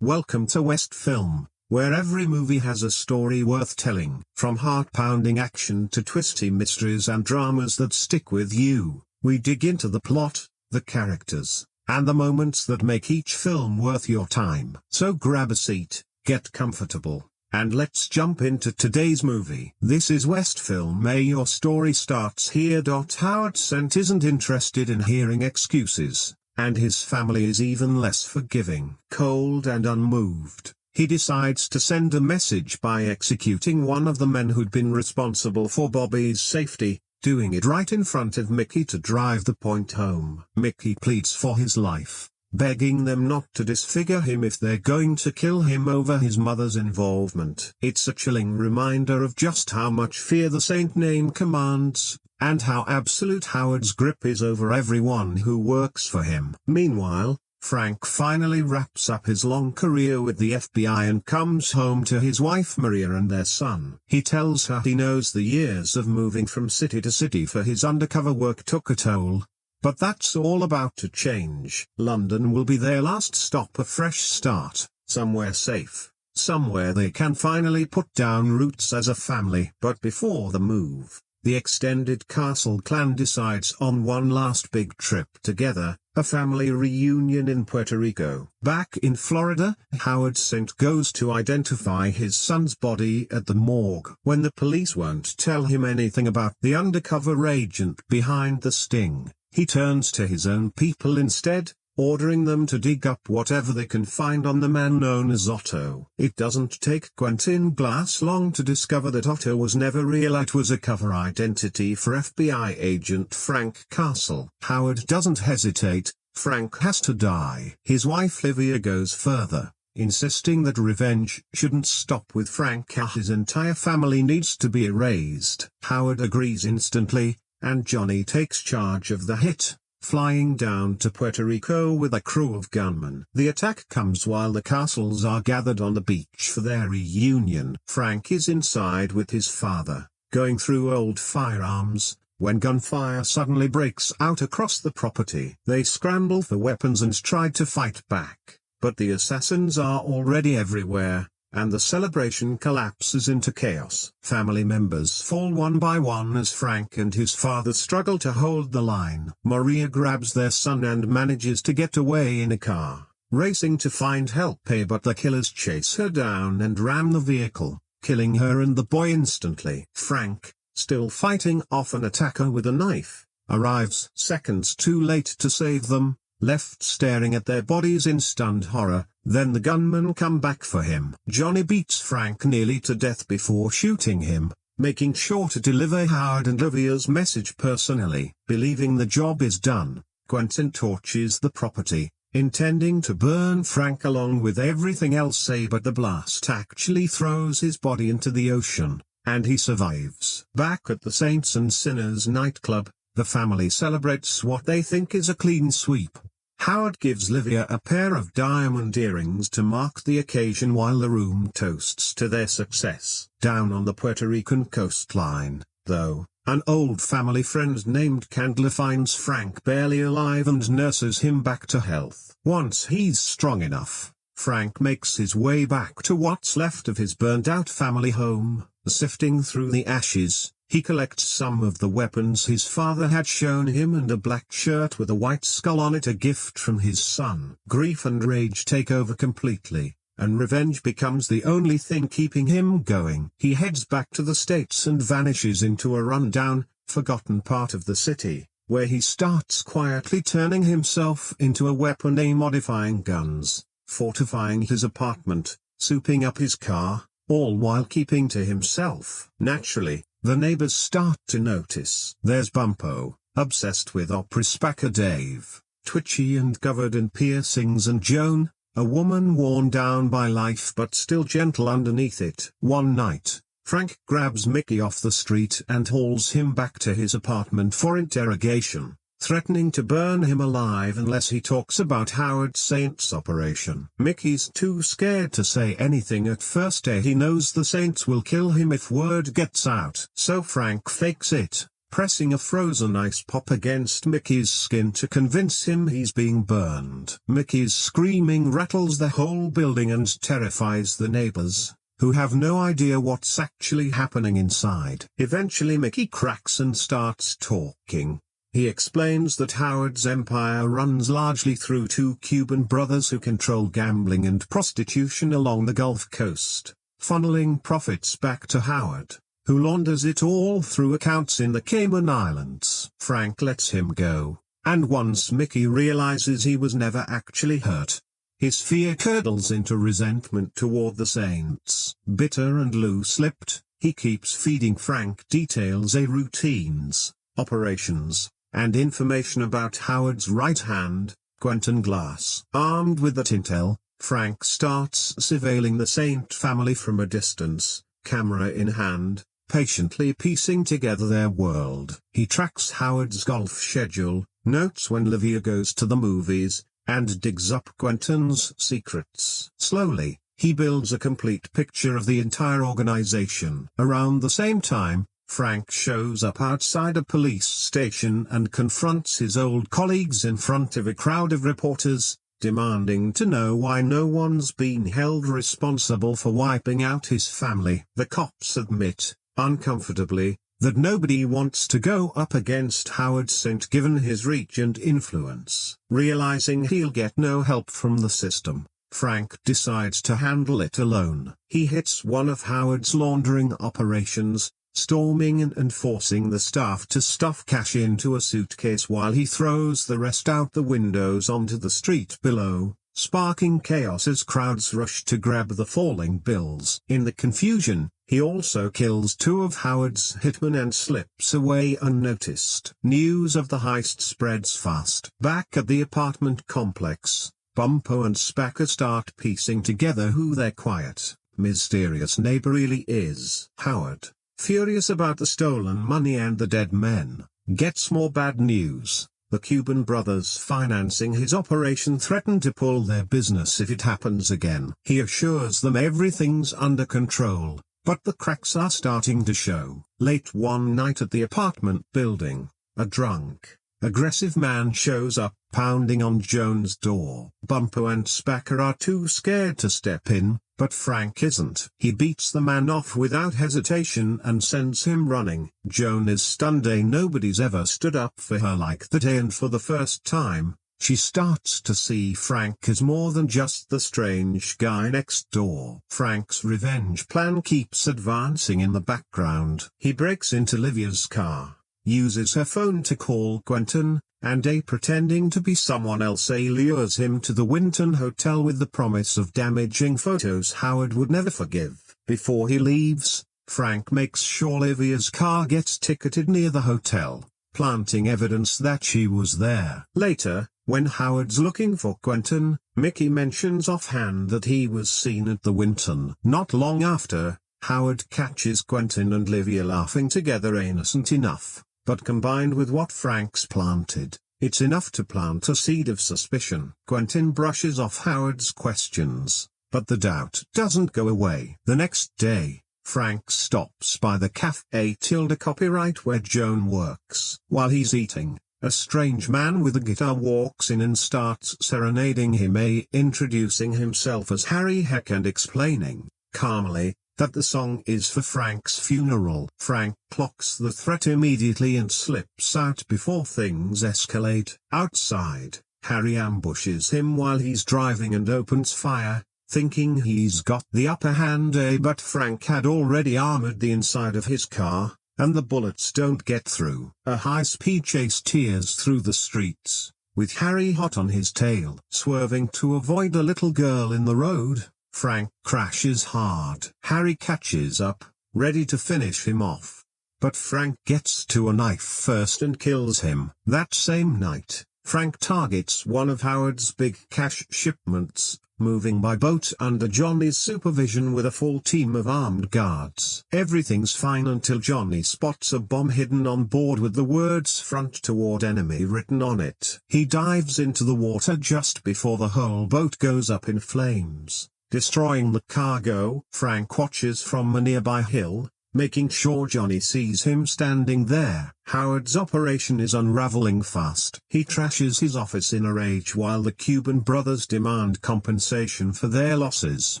Welcome to West Film, where every movie has a story worth telling. From heart-pounding action to twisty mysteries and dramas that stick with you, we dig into the plot, the characters, and the moments that make each film worth your time. So grab a seat, get comfortable, and let's jump into today's movie. This is West Film. May your story starts here. Howard Sant isn't interested in hearing excuses, and his family is even less forgiving. Cold and unmoved, he decides to send a message by executing one of the men who'd been responsible for Bobby's safety, doing it right in front of Mickey to drive the point home. Mickey pleads for his life, begging them not to disfigure him if they're going to kill him over his mother's involvement. It's a chilling reminder of just how much fear the saint name commands, and how absolute Howard's grip is over everyone who works for him. Meanwhile, Frank finally wraps up his long career with the FBI and comes home to his wife Maria and their son. He tells her he knows the years of moving from city to city for his undercover work took a toll, but that's all about to change. London will be their last stop, a fresh start, somewhere safe, somewhere they can finally put down roots as a family. But before the move, the extended Castle clan decides on one last big trip together, a family reunion in Puerto Rico. Back in Florida, Howard Sant goes to identify his son's body at the morgue. When the police won't tell him anything about the undercover agent behind the sting, he turns to his own people instead, ordering them to dig up whatever they can find on the man known as Otto. It doesn't take Quentin Glass long to discover that Otto was never real. It was a cover identity for FBI agent Frank Castle. Howard doesn't hesitate. Frank has to die. His wife Livia goes further, insisting that revenge shouldn't stop with Frank. His entire family needs to be erased. Howard agrees instantly, and Johnny takes charge of the hit, flying down to Puerto Rico with a crew of gunmen. The attack comes while the Castles are gathered on the beach for their reunion. Frank is inside with his father, going through old firearms, when gunfire suddenly breaks out across the property. They scramble for weapons and try to fight back, but the assassins are already everywhere, and the celebration collapses into chaos. Family members fall one by one as Frank and his father struggle to hold the line. Maria grabs their son and manages to get away in a car, racing to find help, but the killers chase her down and ram the vehicle, killing her and the boy instantly. Frank, still fighting off an attacker with a knife, arrives seconds too late to save them, left staring at their bodies in stunned horror. Then the gunmen come back for him. Johnny beats Frank nearly to death before shooting him, making sure to deliver Howard and Livia's message personally. Believing the job is done, Quentin torches the property, intending to burn Frank along with everything else, but the blast actually throws his body into the ocean, and he survives. Back at the Saints and Sinners nightclub, the family celebrates what they think is a clean sweep. Howard gives Livia a pair of diamond earrings to mark the occasion while the room toasts to their success. Down on the Puerto Rican coastline, though, an old family friend named Candler finds Frank barely alive and nurses him back to health. Once he's strong enough, Frank makes his way back to what's left of his burned-out family home. Sifting through the ashes, he collects some of the weapons his father had shown him and a black shirt with a white skull on it, a gift from his son. Grief and rage take over completely, and revenge becomes the only thing keeping him going. He heads back to the States and vanishes into a rundown, forgotten part of the city, where he starts quietly turning himself into a weapon, modifying guns, fortifying his apartment, souping up his car, all while keeping to himself. Naturally, the neighbors start to notice. There's Bumpo, obsessed with opera spacker Dave, twitchy and covered in piercings, and Joan, a woman worn down by life but still gentle underneath it. One night, Frank grabs Mickey off the street and hauls him back to his apartment for interrogation, threatening to burn him alive unless he talks about Howard Sant's operation. Mickey's too scared to say anything at first. He knows the Saints will kill him if word gets out. So Frank fakes it, pressing a frozen ice pop against Mickey's skin to convince him he's being burned. Mickey's screaming rattles the whole building and terrifies the neighbors, who have no idea what's actually happening inside. Eventually Mickey cracks and starts talking. He explains that Howard's empire runs largely through two Cuban brothers who control gambling and prostitution along the Gulf Coast, funneling profits back to Howard, who launders it all through accounts in the Cayman Islands. Frank lets him go, and once Mickey realizes he was never actually hurt, his fear curdles into resentment toward the Saints. Bitter and loose-lipped, he keeps feeding Frank details of routines, operations, and information about Howard's right hand, Quentin Glass. Armed with that intel, Frank starts surveilling the Saint family from a distance, camera in hand, patiently piecing together their world. He tracks Howard's golf schedule, notes when Livia goes to the movies, and digs up Quentin's secrets. Slowly, he builds a complete picture of the entire organization. Around the same time, Frank shows up outside a police station and confronts his old colleagues in front of a crowd of reporters, demanding to know why no one's been held responsible for wiping out his family. The cops admit, uncomfortably, that nobody wants to go up against Howard Saint given his reach and influence. Realizing he'll get no help from the system, Frank decides to handle it alone. He hits one of Howard's laundering operations, storming and forcing the staff to stuff cash into a suitcase while he throws the rest out the windows onto the street below, sparking chaos as crowds rush to grab the falling bills. In the confusion, he also kills two of Howard's hitmen and slips away unnoticed. News of the heist spreads fast. Back at the apartment complex, Bumpo and Spacker start piecing together who their quiet, mysterious neighbor really is. Howard, furious about the stolen money and the dead men, gets more bad news. The Cuban brothers financing his operation threaten to pull their business if it happens again. He assures them everything's under control, but the cracks are starting to show. Late one night at the apartment building, a drunk, aggressive man shows up, pounding on Joan's door. Bumpo and Spacker are too scared to step in, but Frank isn't. He beats the man off without hesitation and sends him running. Joan is stunned. Nobody's ever stood up for her like that, and for the first time, she starts to see Frank as more than just the strange guy next door. Frank's revenge plan keeps advancing in the background. He breaks into Livia's car, uses her phone to call Quentin, and pretending to be someone else lures him to the Winton Hotel with the promise of damaging photos Howard would never forgive. Before he leaves, Frank makes sure Livia's car gets ticketed near the hotel, planting evidence that she was there. Later, when Howard's looking for Quentin, Mickey mentions offhand that he was seen at the Winton. Not long after, Howard catches Quentin and Livia laughing together. Innocent enough, but combined with what Frank's planted, it's enough to plant a seed of suspicion. Quentin brushes off Howard's questions, but the doubt doesn't go away. The next day, Frank stops by the Cafe Tilde copyright where Joan works. While he's eating, a strange man with a guitar walks in and starts serenading him, introducing himself as Harry Heck and explaining, calmly, that the song is for Frank's funeral. Frank clocks the threat immediately and slips out before things escalate. Outside, Harry ambushes him while he's driving and opens fire, thinking he's got the upper hand, but Frank had already armored the inside of his car, and the bullets don't get through. A high-speed chase tears through the streets, with Harry hot on his tail. Swerving to avoid a little girl in the road, Frank crashes hard. Harry catches up, ready to finish him off. But Frank gets to a knife first and kills him. That same night, Frank targets one of Howard's big cash shipments, moving by boat under Johnny's supervision with a full team of armed guards. Everything's fine until Johnny spots a bomb hidden on board with the words "Front Toward Enemy" written on it. He dives into the water just before the whole boat goes up in flames, destroying the cargo. Frank watches from a nearby hill, making sure Johnny sees him standing there. Howard's operation is unraveling fast. He trashes his office in a rage while the Cuban brothers demand compensation for their losses.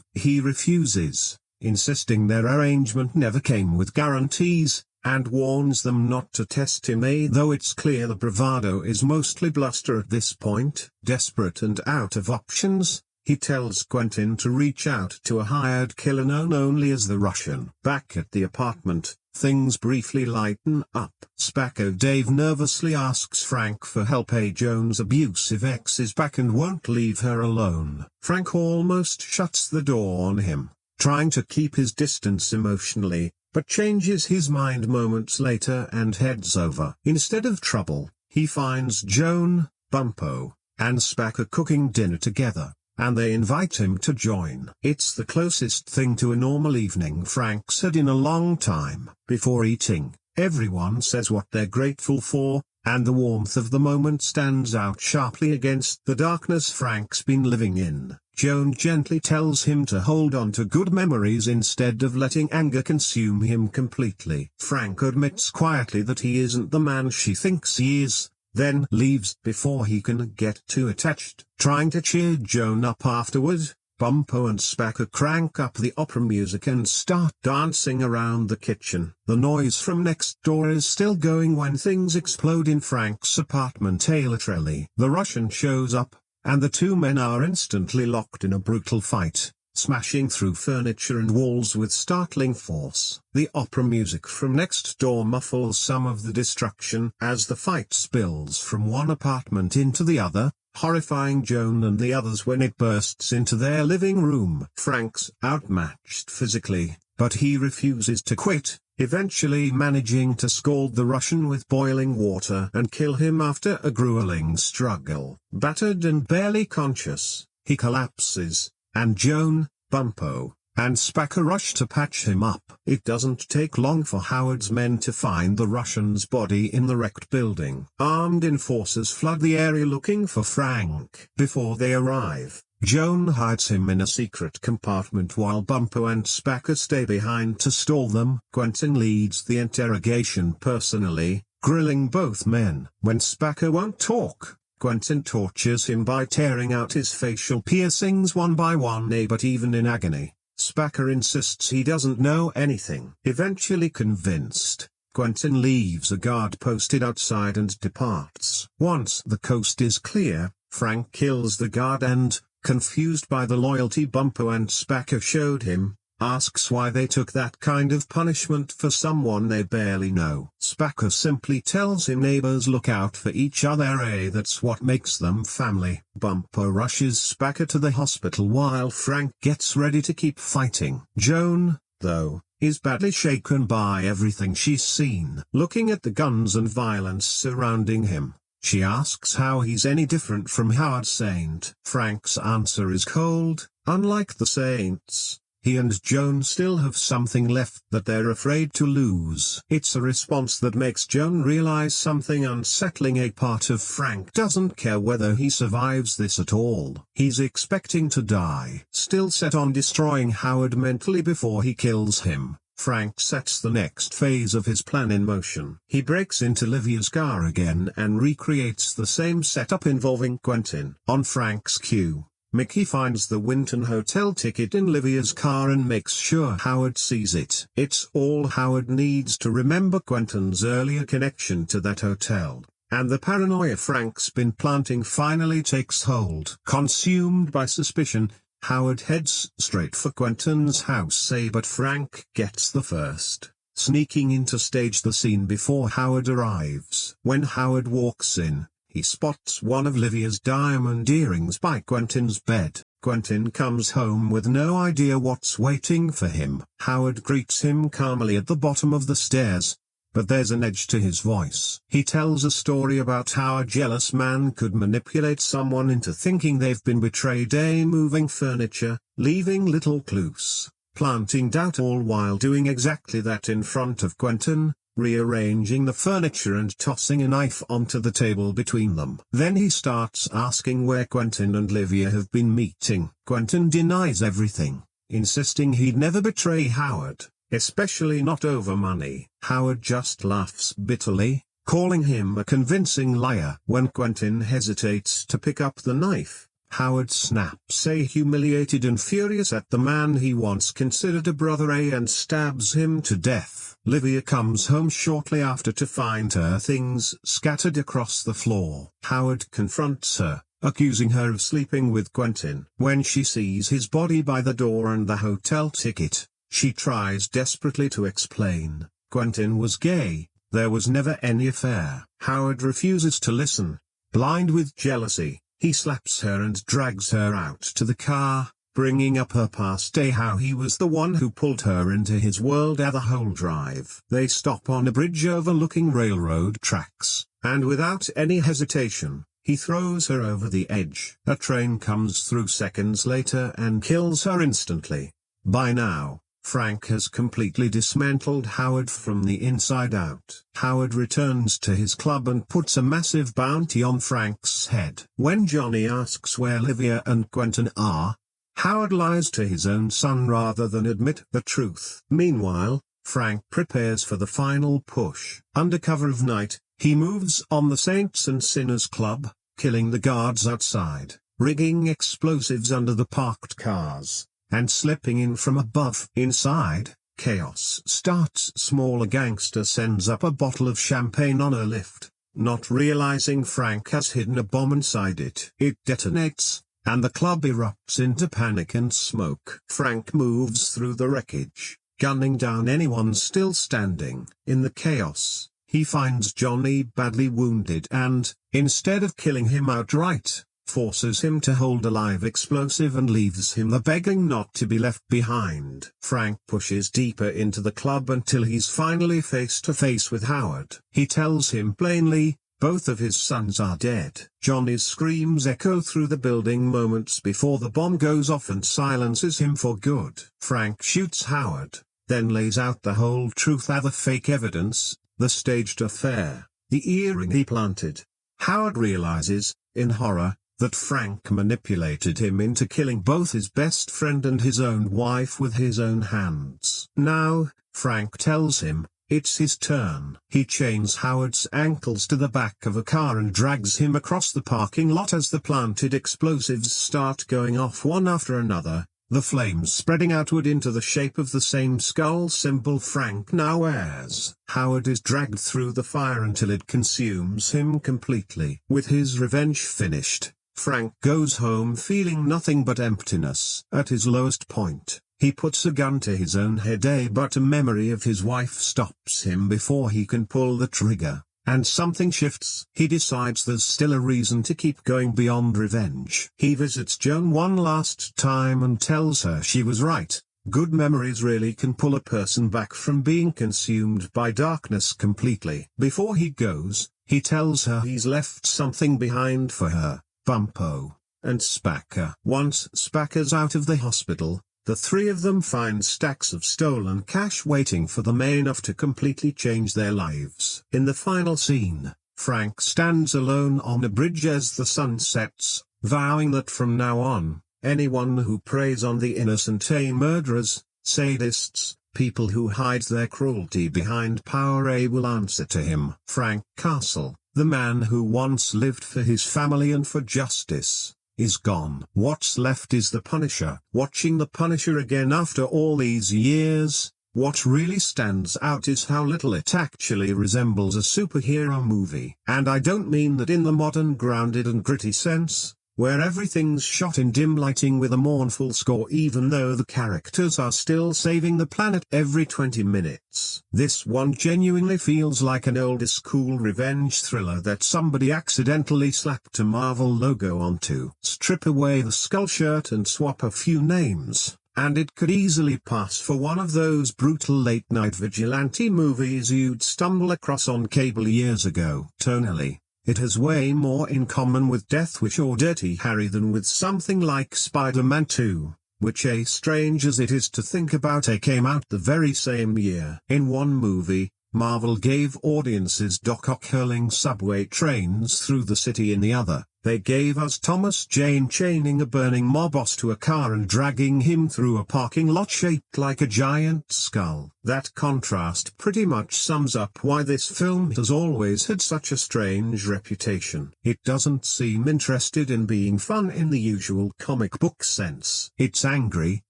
He refuses, insisting their arrangement never came with guarantees, and warns them not to test him, though it's clear the bravado is mostly bluster at this point. Desperate and out of options, he tells Quentin to reach out to a hired killer known only as the Russian. Back at the apartment, things briefly lighten up. Spacco Dave nervously asks Frank for help. Joan's abusive ex is back and won't leave her alone. Frank almost shuts the door on him, trying to keep his distance emotionally, but changes his mind moments later and heads over. Instead of trouble, he finds Joan, Bumpo, and Spacco cooking dinner together, and they invite him to join. It's the closest thing to a normal evening Frank's had in a long time. Before eating, everyone says what they're grateful for, and the warmth of the moment stands out sharply against the darkness Frank's been living in. Joan gently tells him to hold on to good memories instead of letting anger consume him completely. Frank admits quietly that he isn't the man she thinks he is, then leaves before he can get too attached. Trying to cheer Joan up afterward, Bumpo and Spacco crank up the opera music and start dancing around the kitchen. The noise from next door is still going when things explode in Frank's apartment. Literally. The Russian shows up, and the two men are instantly locked in a brutal fight, smashing through furniture and walls with startling force. The opera music from next door muffles some of the destruction as the fight spills from one apartment into the other, horrifying Joan and the others when it bursts into their living room. Frank's outmatched physically, but he refuses to quit, eventually managing to scald the Russian with boiling water and kill him after a grueling struggle. Battered and barely conscious, he collapses, and Joan, Bumpo, and Spacco rush to patch him up. It doesn't take long for Howard's men to find the Russian's body in the wrecked building. Armed enforcers flood the area looking for Frank. Before they arrive, Joan hides him in a secret compartment while Bumpo and Spacco stay behind to stall them. Quentin leads the interrogation personally, grilling both men. When Spacco won't talk, Quentin tortures him by tearing out his facial piercings one by one. But even in agony, Spacco insists he doesn't know anything. Eventually convinced, Quentin leaves a guard posted outside and departs. Once the coast is clear, Frank kills the guard and, confused by the loyalty Bumpo and Spacco showed him, asks why they took that kind of punishment for someone they barely know. Spacco simply tells him neighbors look out for each other, that's what makes them family. Bumpo rushes Spacco to the hospital while Frank gets ready to keep fighting. Joan, though, is badly shaken by everything she's seen. Looking at the guns and violence surrounding him, she asks how he's any different from Howard Saint. Frank's answer is cold. Unlike the Saints, he and Joan still have something left that they're afraid to lose. It's a response that makes Joan realize something unsettling. A part of Frank doesn't care whether he survives this at all. He's expecting to die. Still set on destroying Howard mentally before he kills him, Frank sets the next phase of his plan in motion. He breaks into Livia's car again and recreates the same setup involving Quentin. On Frank's cue, Mickey finds the Winton Hotel ticket in Livia's car and makes sure Howard sees it. It's all Howard needs to remember Quentin's earlier connection to that hotel, and the paranoia Frank's been planting finally takes hold. Consumed by suspicion, Howard heads straight for Quentin's house, but Frank gets the first, sneaking in to stage the scene before Howard arrives. When Howard walks in, he spots one of Livia's diamond earrings by Quentin's bed. Quentin comes home with no idea what's waiting for him. Howard greets him calmly at the bottom of the stairs, but there's an edge to his voice. He tells a story about how a jealous man could manipulate someone into thinking they've been betrayed, moving furniture, leaving little clues, planting doubt, all while doing exactly that in front of Quentin, rearranging the furniture and tossing a knife onto the table between them. Then he starts asking where Quentin and Livia have been meeting. Quentin denies everything, insisting he'd never betray Howard. especially not over money. Howard just laughs bitterly, calling him a convincing liar. When Quentin hesitates to pick up the knife, Howard snaps humiliated and furious at the man he once considered a brother and stabs him to death. Livia comes home shortly after to find her things scattered across the floor. Howard confronts her, accusing her of sleeping with Quentin. When she sees his body by the door and the hotel ticket, she tries desperately to explain. Quentin was gay, there was never any affair. Howard refuses to listen. Blind with jealousy, he slaps her and drags her out to the car, bringing up her past day, how he was the one who pulled her into his world at the whole drive. They stop on a bridge overlooking railroad tracks, and without any hesitation, he throws her over the edge. A train comes through seconds later and kills her instantly. By now, Frank has completely dismantled Howard from the inside out. Howard returns to his club and puts a massive bounty on Frank's head. When Johnny asks where Livia and Quentin are, Howard lies to his own son rather than admit the truth. Meanwhile, Frank prepares for the final push. Under cover of night, he moves on the Saints and Sinners Club, killing the guards outside, rigging explosives under the parked cars, and slipping in from above. Inside, chaos starts. Smaller gangster sends up a bottle of champagne on a lift, not realizing Frank has hidden a bomb inside it. It detonates, and the club erupts into panic and smoke. Frank moves through the wreckage, gunning down anyone still standing. In the chaos, he finds Johnny badly wounded and, instead of killing him outright, forces him to hold a live explosive and leaves him begging not to be left behind. Frank pushes deeper into the club until he's finally face to face with Howard. He tells him plainly, both of his sons are dead. Johnny's screams echo through the building moments before the bomb goes off and silences him for good. Frank shoots Howard, then lays out the whole truth at the fake evidence, the staged affair, the earring he planted. Howard realizes, in horror, that Frank manipulated him into killing both his best friend and his own wife with his own hands. Now, Frank tells him, it's his turn. He chains Howard's ankles to the back of a car and drags him across the parking lot as the planted explosives start going off one after another, the flames spreading outward into the shape of the same skull symbol Frank now wears. Howard is dragged through the fire until it consumes him completely. With his revenge finished, Frank goes home feeling nothing but emptiness. At his lowest point, he puts a gun to his own head, but a memory of his wife stops him before he can pull the trigger, and something shifts. He decides there's still a reason to keep going beyond revenge. He visits Joan one last time and tells her she was right. Good memories really can pull a person back from being consumed by darkness completely. Before he goes, he tells her he's left something behind for her, Bumpo, and Spacker. Once Spacker's out of the hospital, the three of them find stacks of stolen cash waiting for them enough to completely change their lives. In the final scene, Frank stands alone on a bridge as the sun sets, vowing that from now on, anyone who preys on the innocent, murderers, sadists, people who hide their cruelty behind power, will answer to him. Frank Castle, the man who once lived for his family and for justice, is gone. What's left is the Punisher. Watching the Punisher again after all these years, what really stands out is how little it actually resembles a superhero movie. And I don't mean that in the modern grounded and gritty sense, where everything's shot in dim lighting with a mournful score even though the characters are still saving the planet every 20 minutes. This one genuinely feels like an old school revenge thriller that somebody accidentally slapped a Marvel logo onto. Strip away the skull shirt and swap a few names, and it could easily pass for one of those brutal late-night vigilante movies you'd stumble across on cable years ago. Tonally, it has way more in common with Death Wish or Dirty Harry than with something like Spider-Man 2, which, strange as it is to think about, came out the very same year. In one movie, Marvel gave audiences Doc Ock hurling subway trains through the city. In the other, They gave us Thomas Jane chaining a burning mob boss to a car and dragging him through a parking lot shaped like a giant skull. That contrast pretty much sums up why this film has always had such a strange reputation. It doesn't seem interested in being fun in the usual comic book sense. It's angry,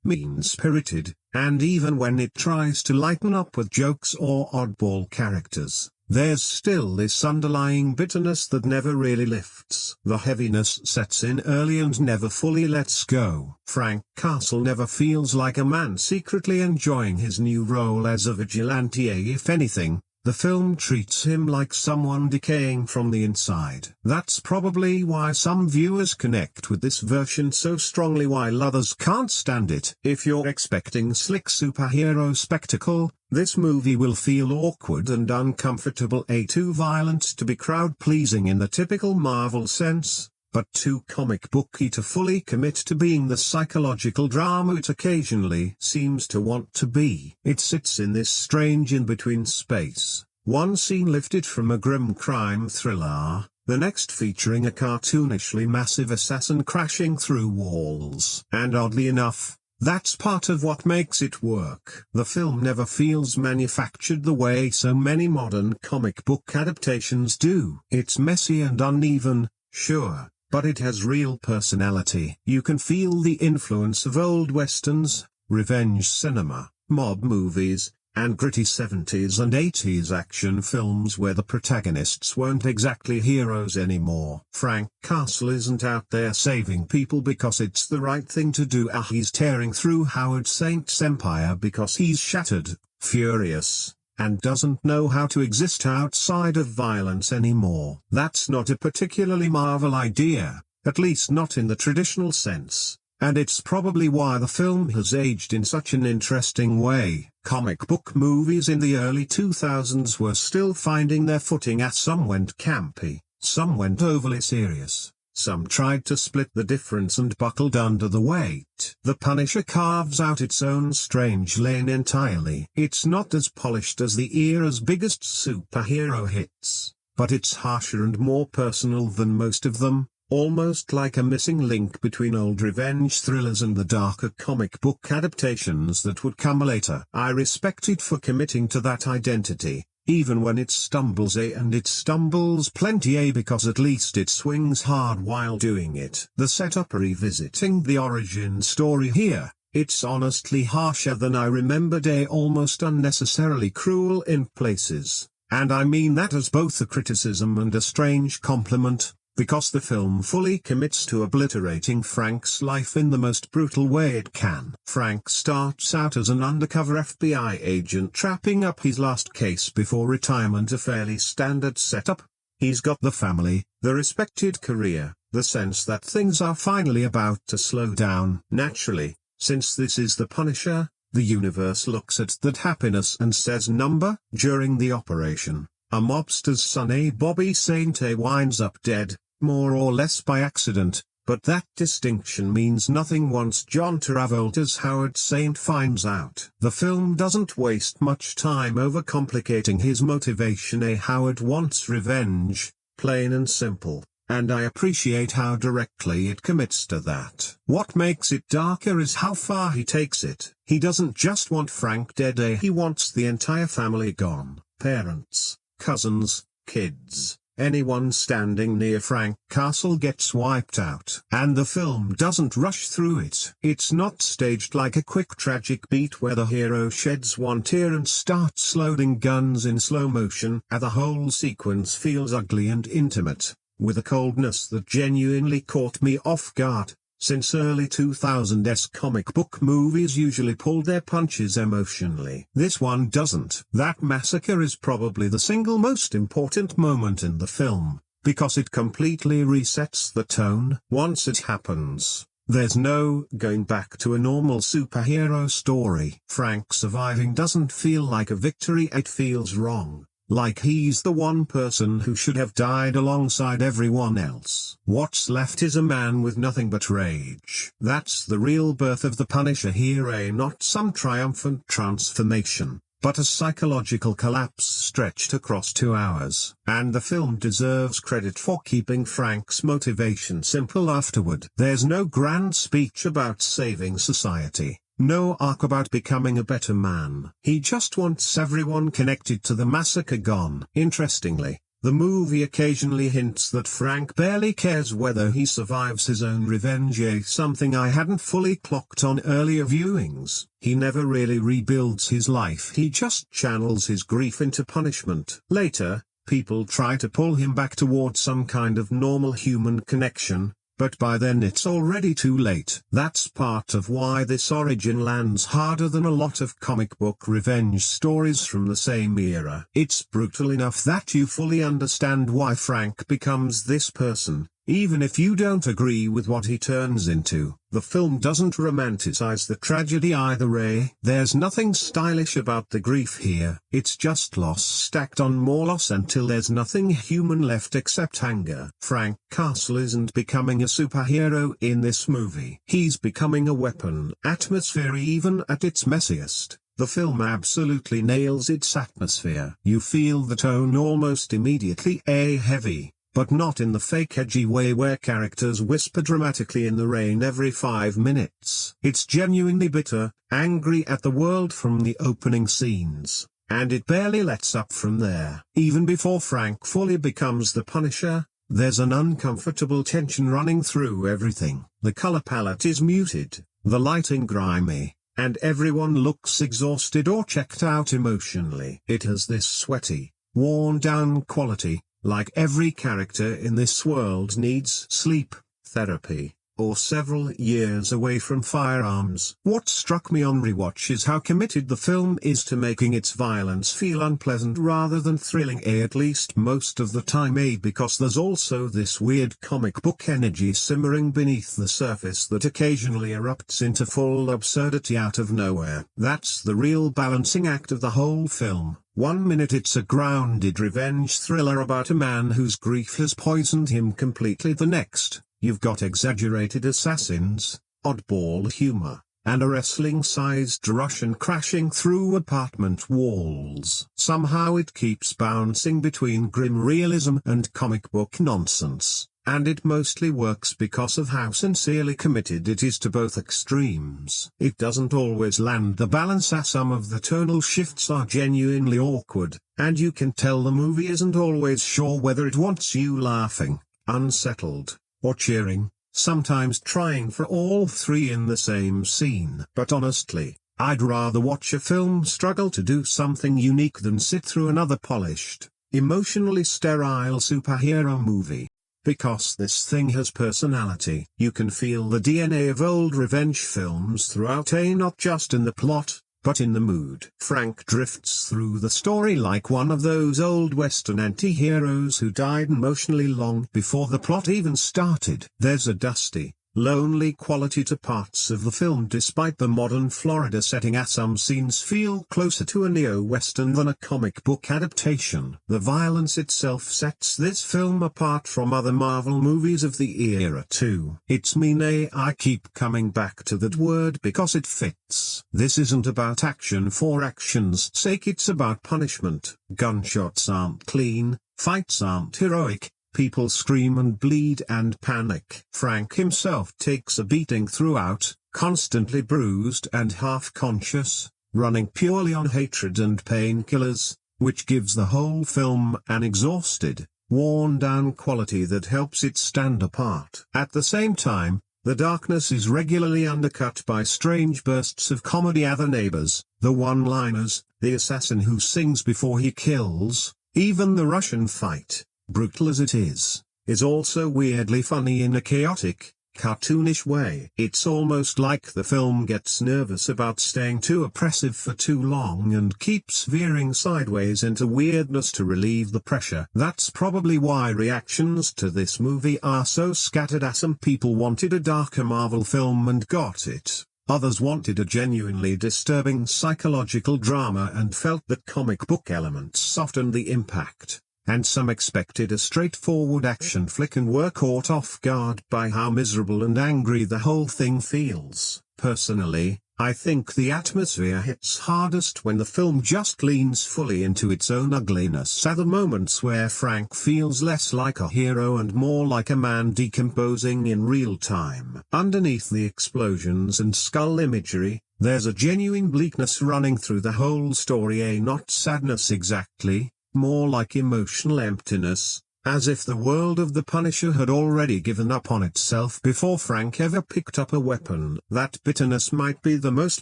mean-spirited, and even when it tries to lighten up with jokes or oddball characters, there's still this underlying bitterness that never really lifts. The heaviness sets in early and never fully lets go. Frank Castle never feels like a man secretly enjoying his new role as a vigilante. If anything, the film treats him like someone decaying from the inside. That's probably why some viewers connect with this version so strongly while others can't stand it. If you're expecting slick superhero spectacle, this movie will feel awkward and uncomfortable, too violent to be crowd-pleasing in the typical Marvel sense, but too comic booky to fully commit to being the psychological drama it occasionally seems to want to be. It sits in this strange in-between space, one scene lifted from a grim crime thriller, the next featuring a cartoonishly massive assassin crashing through walls. And oddly enough, that's part of what makes it work. The film never feels manufactured the way so many modern comic book adaptations do. It's messy and uneven, sure, but it has real personality. You can feel the influence of old westerns, revenge cinema, mob movies, and gritty 70s and 80s action films where the protagonists weren't exactly heroes anymore. Frank Castle isn't out there saving people because it's the right thing to do. He's tearing through Howard Saint's empire because he's shattered, furious, and doesn't know how to exist outside of violence anymore. That's not a particularly Marvel idea, at least not in the traditional sense, and it's probably why the film has aged in such an interesting way. Comic book movies in the early 2000s were still finding their footing as some went campy, some went overly serious, some tried to split the difference and buckled under the weight. The Punisher carves out its own strange lane entirely. It's not as polished as the era's biggest superhero hits, but it's harsher and more personal than most of them, almost like a missing link between old revenge thrillers and the darker comic book adaptations that would come later. I respect it for committing to that identity, even when it stumbles, and it stumbles plenty, because at least it swings hard while doing it. The setup revisiting the origin story here, it's honestly harsher than I remembered, almost unnecessarily cruel in places, and I mean that as both a criticism and a strange compliment, because the film fully commits to obliterating Frank's life in the most brutal way it can. Frank starts out as an undercover FBI agent trapping up his last case before retirement, a fairly standard setup. He's got the family, the respected career, the sense that things are finally about to slow down. Naturally, since this is the Punisher, the universe looks at that happiness and says number. During the operation, a mobster's son, Bobby Saint, winds up dead, more or less by accident, but that distinction means nothing once John Travolta's Howard Saint finds out. The film doesn't waste much time overcomplicating his motivation. Howard wants revenge, plain and simple, and I appreciate how directly it commits to that. What makes it darker is how far he takes it. He doesn't just want Frank dead, he wants the entire family gone. Parents, cousins, kids, anyone standing near Frank Castle gets wiped out. And the film doesn't rush through it. It's not staged like a quick tragic beat where the hero sheds one tear and starts loading guns in slow motion. The whole sequence feels ugly and intimate, with a coldness that genuinely caught me off guard. Since early 2000s comic book movies usually pulled their punches emotionally, this one doesn't. That massacre is probably the single most important moment in the film, because it completely resets the tone. Once it happens, there's no going back to a normal superhero story. Frank surviving doesn't feel like a victory, it feels wrong. Like he's the one person who should have died alongside everyone else. What's left is a man with nothing but rage. That's the real birth of the Punisher here, not some triumphant transformation, but a psychological collapse stretched across 2 hours. And the film deserves credit for keeping Frank's motivation simple afterward. There's no grand speech about saving society, no arc about becoming a better man. He just wants everyone connected to the massacre gone. Interestingly, the movie occasionally hints that Frank barely cares whether he survives his own revenge, something I hadn't fully clocked on earlier viewings. He never really rebuilds his life, he just channels his grief into punishment. Later, people try to pull him back towards some kind of normal human connection, but by then it's already too late. That's part of why this origin lands harder than a lot of comic book revenge stories from the same era. It's brutal enough that you fully understand why Frank becomes this person, even if you don't agree with what he turns into. The film doesn't romanticize the tragedy either. There's nothing stylish about the grief here. It's just loss stacked on more loss until there's nothing human left except anger. Frank Castle isn't becoming a superhero in this movie. He's becoming a weapon. Atmosphere even at its messiest. The film absolutely nails its atmosphere. You feel the tone almost immediately. Heavy, but not in the fake edgy way where characters whisper dramatically in the rain every 5 minutes. It's genuinely bitter, angry at the world from the opening scenes, and it barely lets up from there. Even before Frank fully becomes the Punisher, there's an uncomfortable tension running through everything. The color palette is muted, the lighting grimy, and everyone looks exhausted or checked out emotionally. It has this sweaty, worn-down quality, like every character in this world needs sleep, therapy, or several years away from firearms. What struck me on rewatch is how committed the film is to making its violence feel unpleasant rather than thrilling, at least most of the time, because there's also this weird comic book energy simmering beneath the surface that occasionally erupts into full absurdity out of nowhere. That's the real balancing act of the whole film. 1 minute it's a grounded revenge thriller about a man whose grief has poisoned him completely. The next, you've got exaggerated assassins, oddball humor, and a wrestling-sized Russian crashing through apartment walls. Somehow it keeps bouncing between grim realism and comic book nonsense, and it mostly works because of how sincerely committed it is to both extremes. It doesn't always land the balance, as some of the tonal shifts are genuinely awkward, and you can tell the movie isn't always sure whether it wants you laughing, unsettled, or cheering, sometimes trying for all three in the same scene. But honestly, I'd rather watch a film struggle to do something unique than sit through another polished, emotionally sterile superhero movie. Because this thing has personality. You can feel the DNA of old revenge films throughout, not just in the plot, but in the mood. Frank drifts through the story like one of those old Western anti-heroes who died emotionally long before the plot even started. There's a dusty, lonely quality to parts of the film despite the modern Florida setting, as some scenes feel closer to a neo-Western than a comic book adaptation. The violence itself sets this film apart from other Marvel movies of the era too. It's mean. I keep coming back to that word because it fits. This isn't about action for action's sake, it's about punishment. Gunshots aren't clean, fights aren't heroic. People scream and bleed and panic. Frank himself takes a beating throughout, constantly bruised and half-conscious, running purely on hatred and painkillers, which gives the whole film an exhausted, worn-down quality that helps it stand apart. At the same time, the darkness is regularly undercut by strange bursts of comedy. The neighbors, the one-liners, the assassin who sings before he kills, even the Russian fight, brutal as it is also weirdly funny in a chaotic, cartoonish way. It's almost like the film gets nervous about staying too oppressive for too long and keeps veering sideways into weirdness to relieve the pressure. That's probably why reactions to this movie are so scattered, as some people wanted a darker Marvel film and got it. Others wanted a genuinely disturbing psychological drama and felt that comic book elements softened the impact. And some expected a straightforward action flick and were caught off guard by how miserable and angry the whole thing feels. Personally, I think the atmosphere hits hardest when the film just leans fully into its own ugliness. At the moments where Frank feels less like a hero and more like a man decomposing in real time. Underneath the explosions and skull imagery, there's a genuine bleakness running through the whole story, not sadness exactly, more like emotional emptiness, as if the world of the Punisher had already given up on itself before Frank ever picked up a weapon. That bitterness might be the most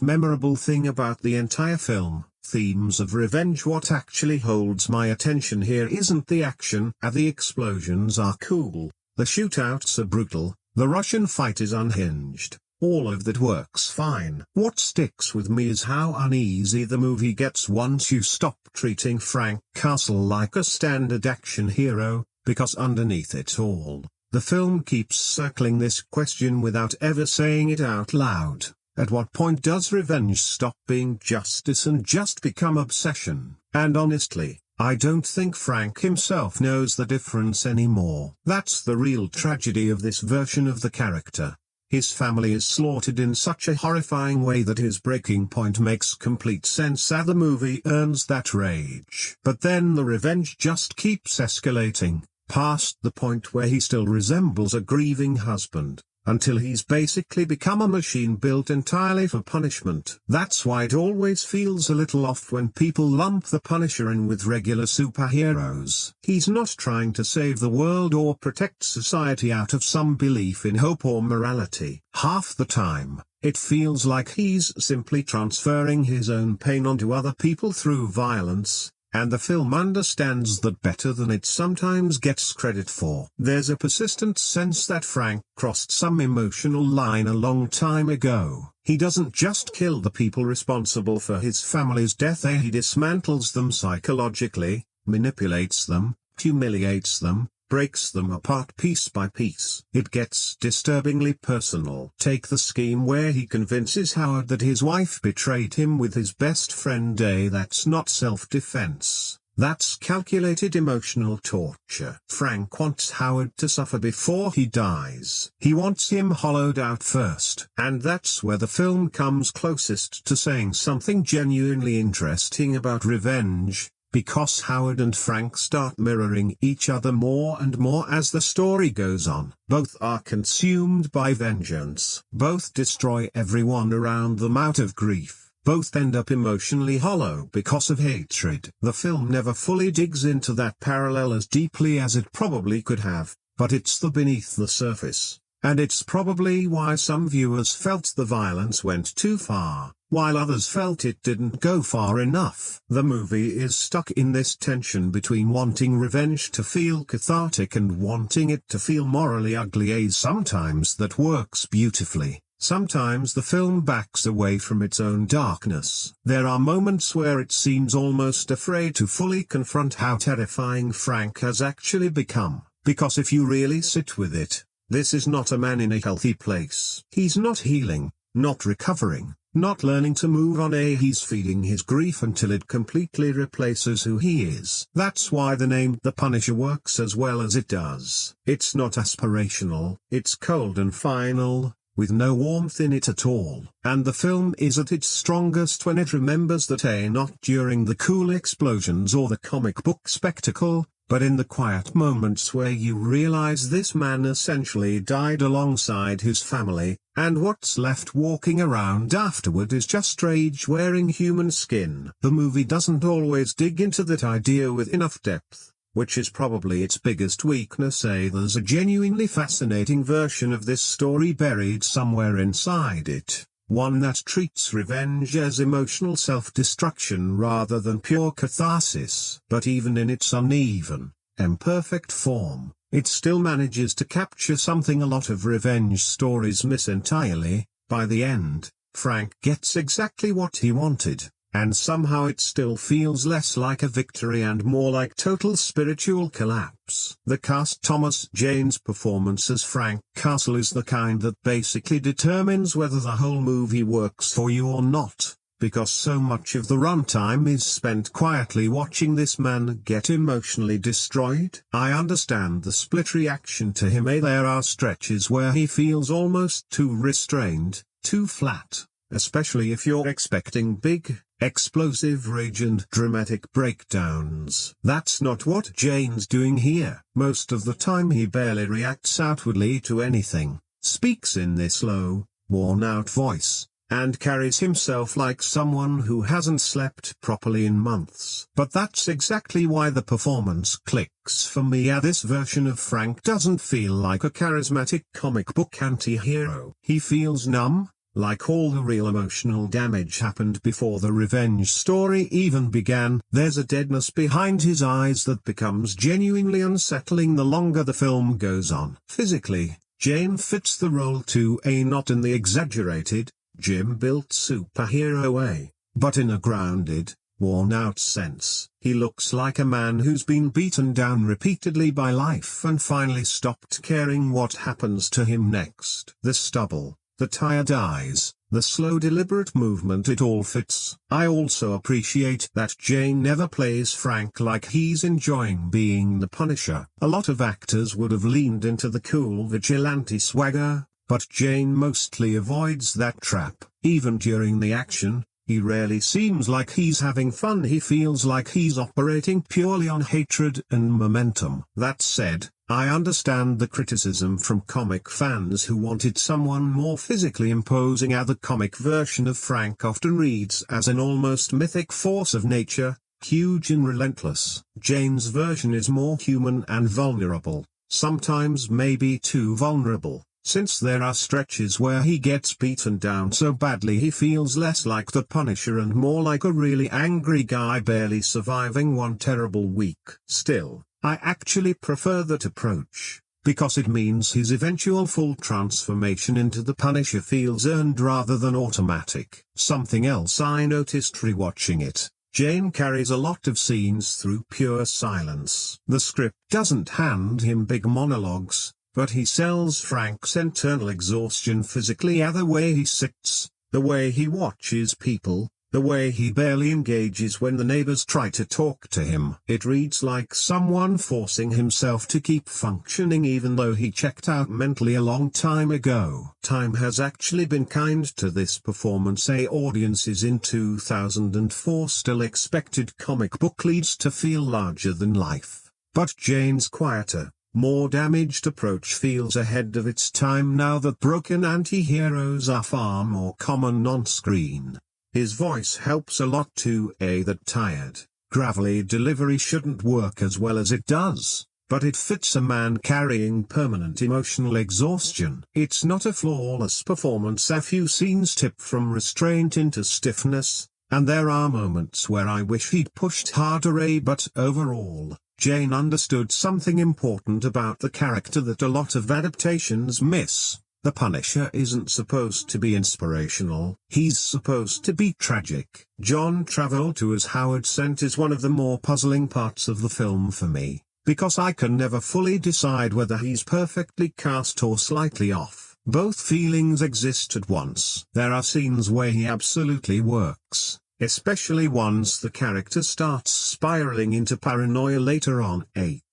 memorable thing about the entire film. Themes of revenge. What actually holds my attention here isn't the action. The explosions are cool, the shootouts are brutal, the Russian fight is unhinged. All of that works fine. What sticks with me is how uneasy the movie gets once you stop treating Frank Castle like a standard action hero, because underneath it all, the film keeps circling this question without ever saying it out loud. At what point does revenge stop being justice and just become obsession? And honestly, I don't think Frank himself knows the difference anymore. That's the real tragedy of this version of the character. His family is slaughtered in such a horrifying way that his breaking point makes complete sense. The movie earns that rage. But then the revenge just keeps escalating, past the point where he still resembles a grieving husband, until he's basically become a machine built entirely for punishment. That's why it always feels a little off when people lump the Punisher in with regular superheroes. He's not trying to save the world or protect society out of some belief in hope or morality. Half the time, it feels like he's simply transferring his own pain onto other people through violence, and the film understands that better than it sometimes gets credit for. There's a persistent sense that Frank crossed some emotional line a long time ago. He doesn't just kill the people responsible for his family's death, he dismantles them psychologically, manipulates them, humiliates them, breaks them apart piece by piece. It gets disturbingly personal. Take the scheme where he convinces Howard that his wife betrayed him with his best friend. That's not self-defense. That's calculated emotional torture. Frank wants Howard to suffer before he dies. He wants him hollowed out first. And that's where the film comes closest to saying something genuinely interesting about revenge, because Howard and Frank start mirroring each other more and more as the story goes on. Both are consumed by vengeance. Both destroy everyone around them out of grief. Both end up emotionally hollow because of hatred. The film never fully digs into that parallel as deeply as it probably could have, but it's the beneath the surface. And it's probably why some viewers felt the violence went too far, while others felt it didn't go far enough. The movie is stuck in this tension between wanting revenge to feel cathartic and wanting it to feel morally ugly. Sometimes that works beautifully. Sometimes the film backs away from its own darkness. There are moments where it seems almost afraid to fully confront how terrifying Frank has actually become, because if you really sit with it, this is not a man in a healthy place. He's not healing, not recovering, not learning to move on. He's feeding his grief until it completely replaces who he is. That's why the name The Punisher works as well as it does. It's not aspirational, it's cold and final, with no warmth in it at all. And the film is at its strongest when it remembers that not during the cool explosions or the comic book spectacle, but in the quiet moments where you realize this man essentially died alongside his family, and what's left walking around afterward is just rage wearing human skin. The movie doesn't always dig into that idea with enough depth, which is probably its biggest weakness. There's a genuinely fascinating version of this story buried somewhere inside it. One that treats revenge as emotional self-destruction rather than pure catharsis. But even in its uneven, imperfect form, it still manages to capture something a lot of revenge stories miss entirely. By the end, Frank gets exactly what he wanted, and somehow it still feels less like a victory and more like total spiritual collapse. The cast. Thomas Jane's performance as Frank Castle is the kind that basically determines whether the whole movie works for you or not, because so much of the runtime is spent quietly watching this man get emotionally destroyed. I understand the split reaction to him. There are stretches where he feels almost too restrained, too flat, especially if you're expecting big, explosive rage and dramatic breakdowns. That's not what Jane's doing here. Most of the time he barely reacts outwardly to anything, speaks in this low, worn-out voice, and carries himself like someone who hasn't slept properly in months. But that's exactly why the performance clicks for me. This version of Frank doesn't feel like a charismatic comic book anti-hero. He feels numb, like all the real emotional damage happened before the revenge story even began. There's a deadness behind his eyes that becomes genuinely unsettling the longer the film goes on. Physically, Jane fits the role to a not in the exaggerated, gym-built superhero way, but in a grounded, worn-out sense. He looks like a man who's been beaten down repeatedly by life and finally stopped caring what happens to him next. The stubble, the tired eyes, the slow deliberate movement, it all fits. I also appreciate that Jane never plays Frank like he's enjoying being the Punisher. A lot of actors would have leaned into the cool vigilante swagger, but Jane mostly avoids that trap. Even during the action, he rarely seems like he's having fun. He feels like he's operating purely on hatred and momentum. That said, I understand the criticism from comic fans who wanted someone more physically imposing. The comic version of Frank often reads as an almost mythic force of nature, huge and relentless. Jane's version is more human and vulnerable, sometimes maybe too vulnerable, since there are stretches where he gets beaten down so badly he feels less like the Punisher and more like a really angry guy barely surviving one terrible week. Still, I actually prefer that approach, because it means his eventual full transformation into the Punisher feels earned rather than automatic. Something else I noticed rewatching it: Jane carries a lot of scenes through pure silence. The script doesn't hand him big monologues, but he sells Frank's internal exhaustion physically. The way he sits, the way he watches people, the way he barely engages when the neighbors try to talk to him. It reads like someone forcing himself to keep functioning even though he checked out mentally a long time ago. Time has actually been kind to this performance. Audiences in 2004 still expected comic book leads to feel larger than life. But Jane's quieter, more damaged approach feels ahead of its time now that broken anti-heroes are far more common on-screen. His voice helps a lot too. That tired, gravelly delivery shouldn't work as well as it does, but it fits a man carrying permanent emotional exhaustion. It's not a flawless performance. A few scenes tip from restraint into stiffness, and there are moments where I wish he'd pushed harder. But overall, Jane understood something important about the character that a lot of adaptations miss. The Punisher isn't supposed to be inspirational, he's supposed to be tragic. John Travolta as Howard Sent is one of the more puzzling parts of the film for me, because I can never fully decide whether he's perfectly cast or slightly off. Both feelings exist at once. There are scenes where he absolutely works, especially once the character starts spiraling into paranoia later on.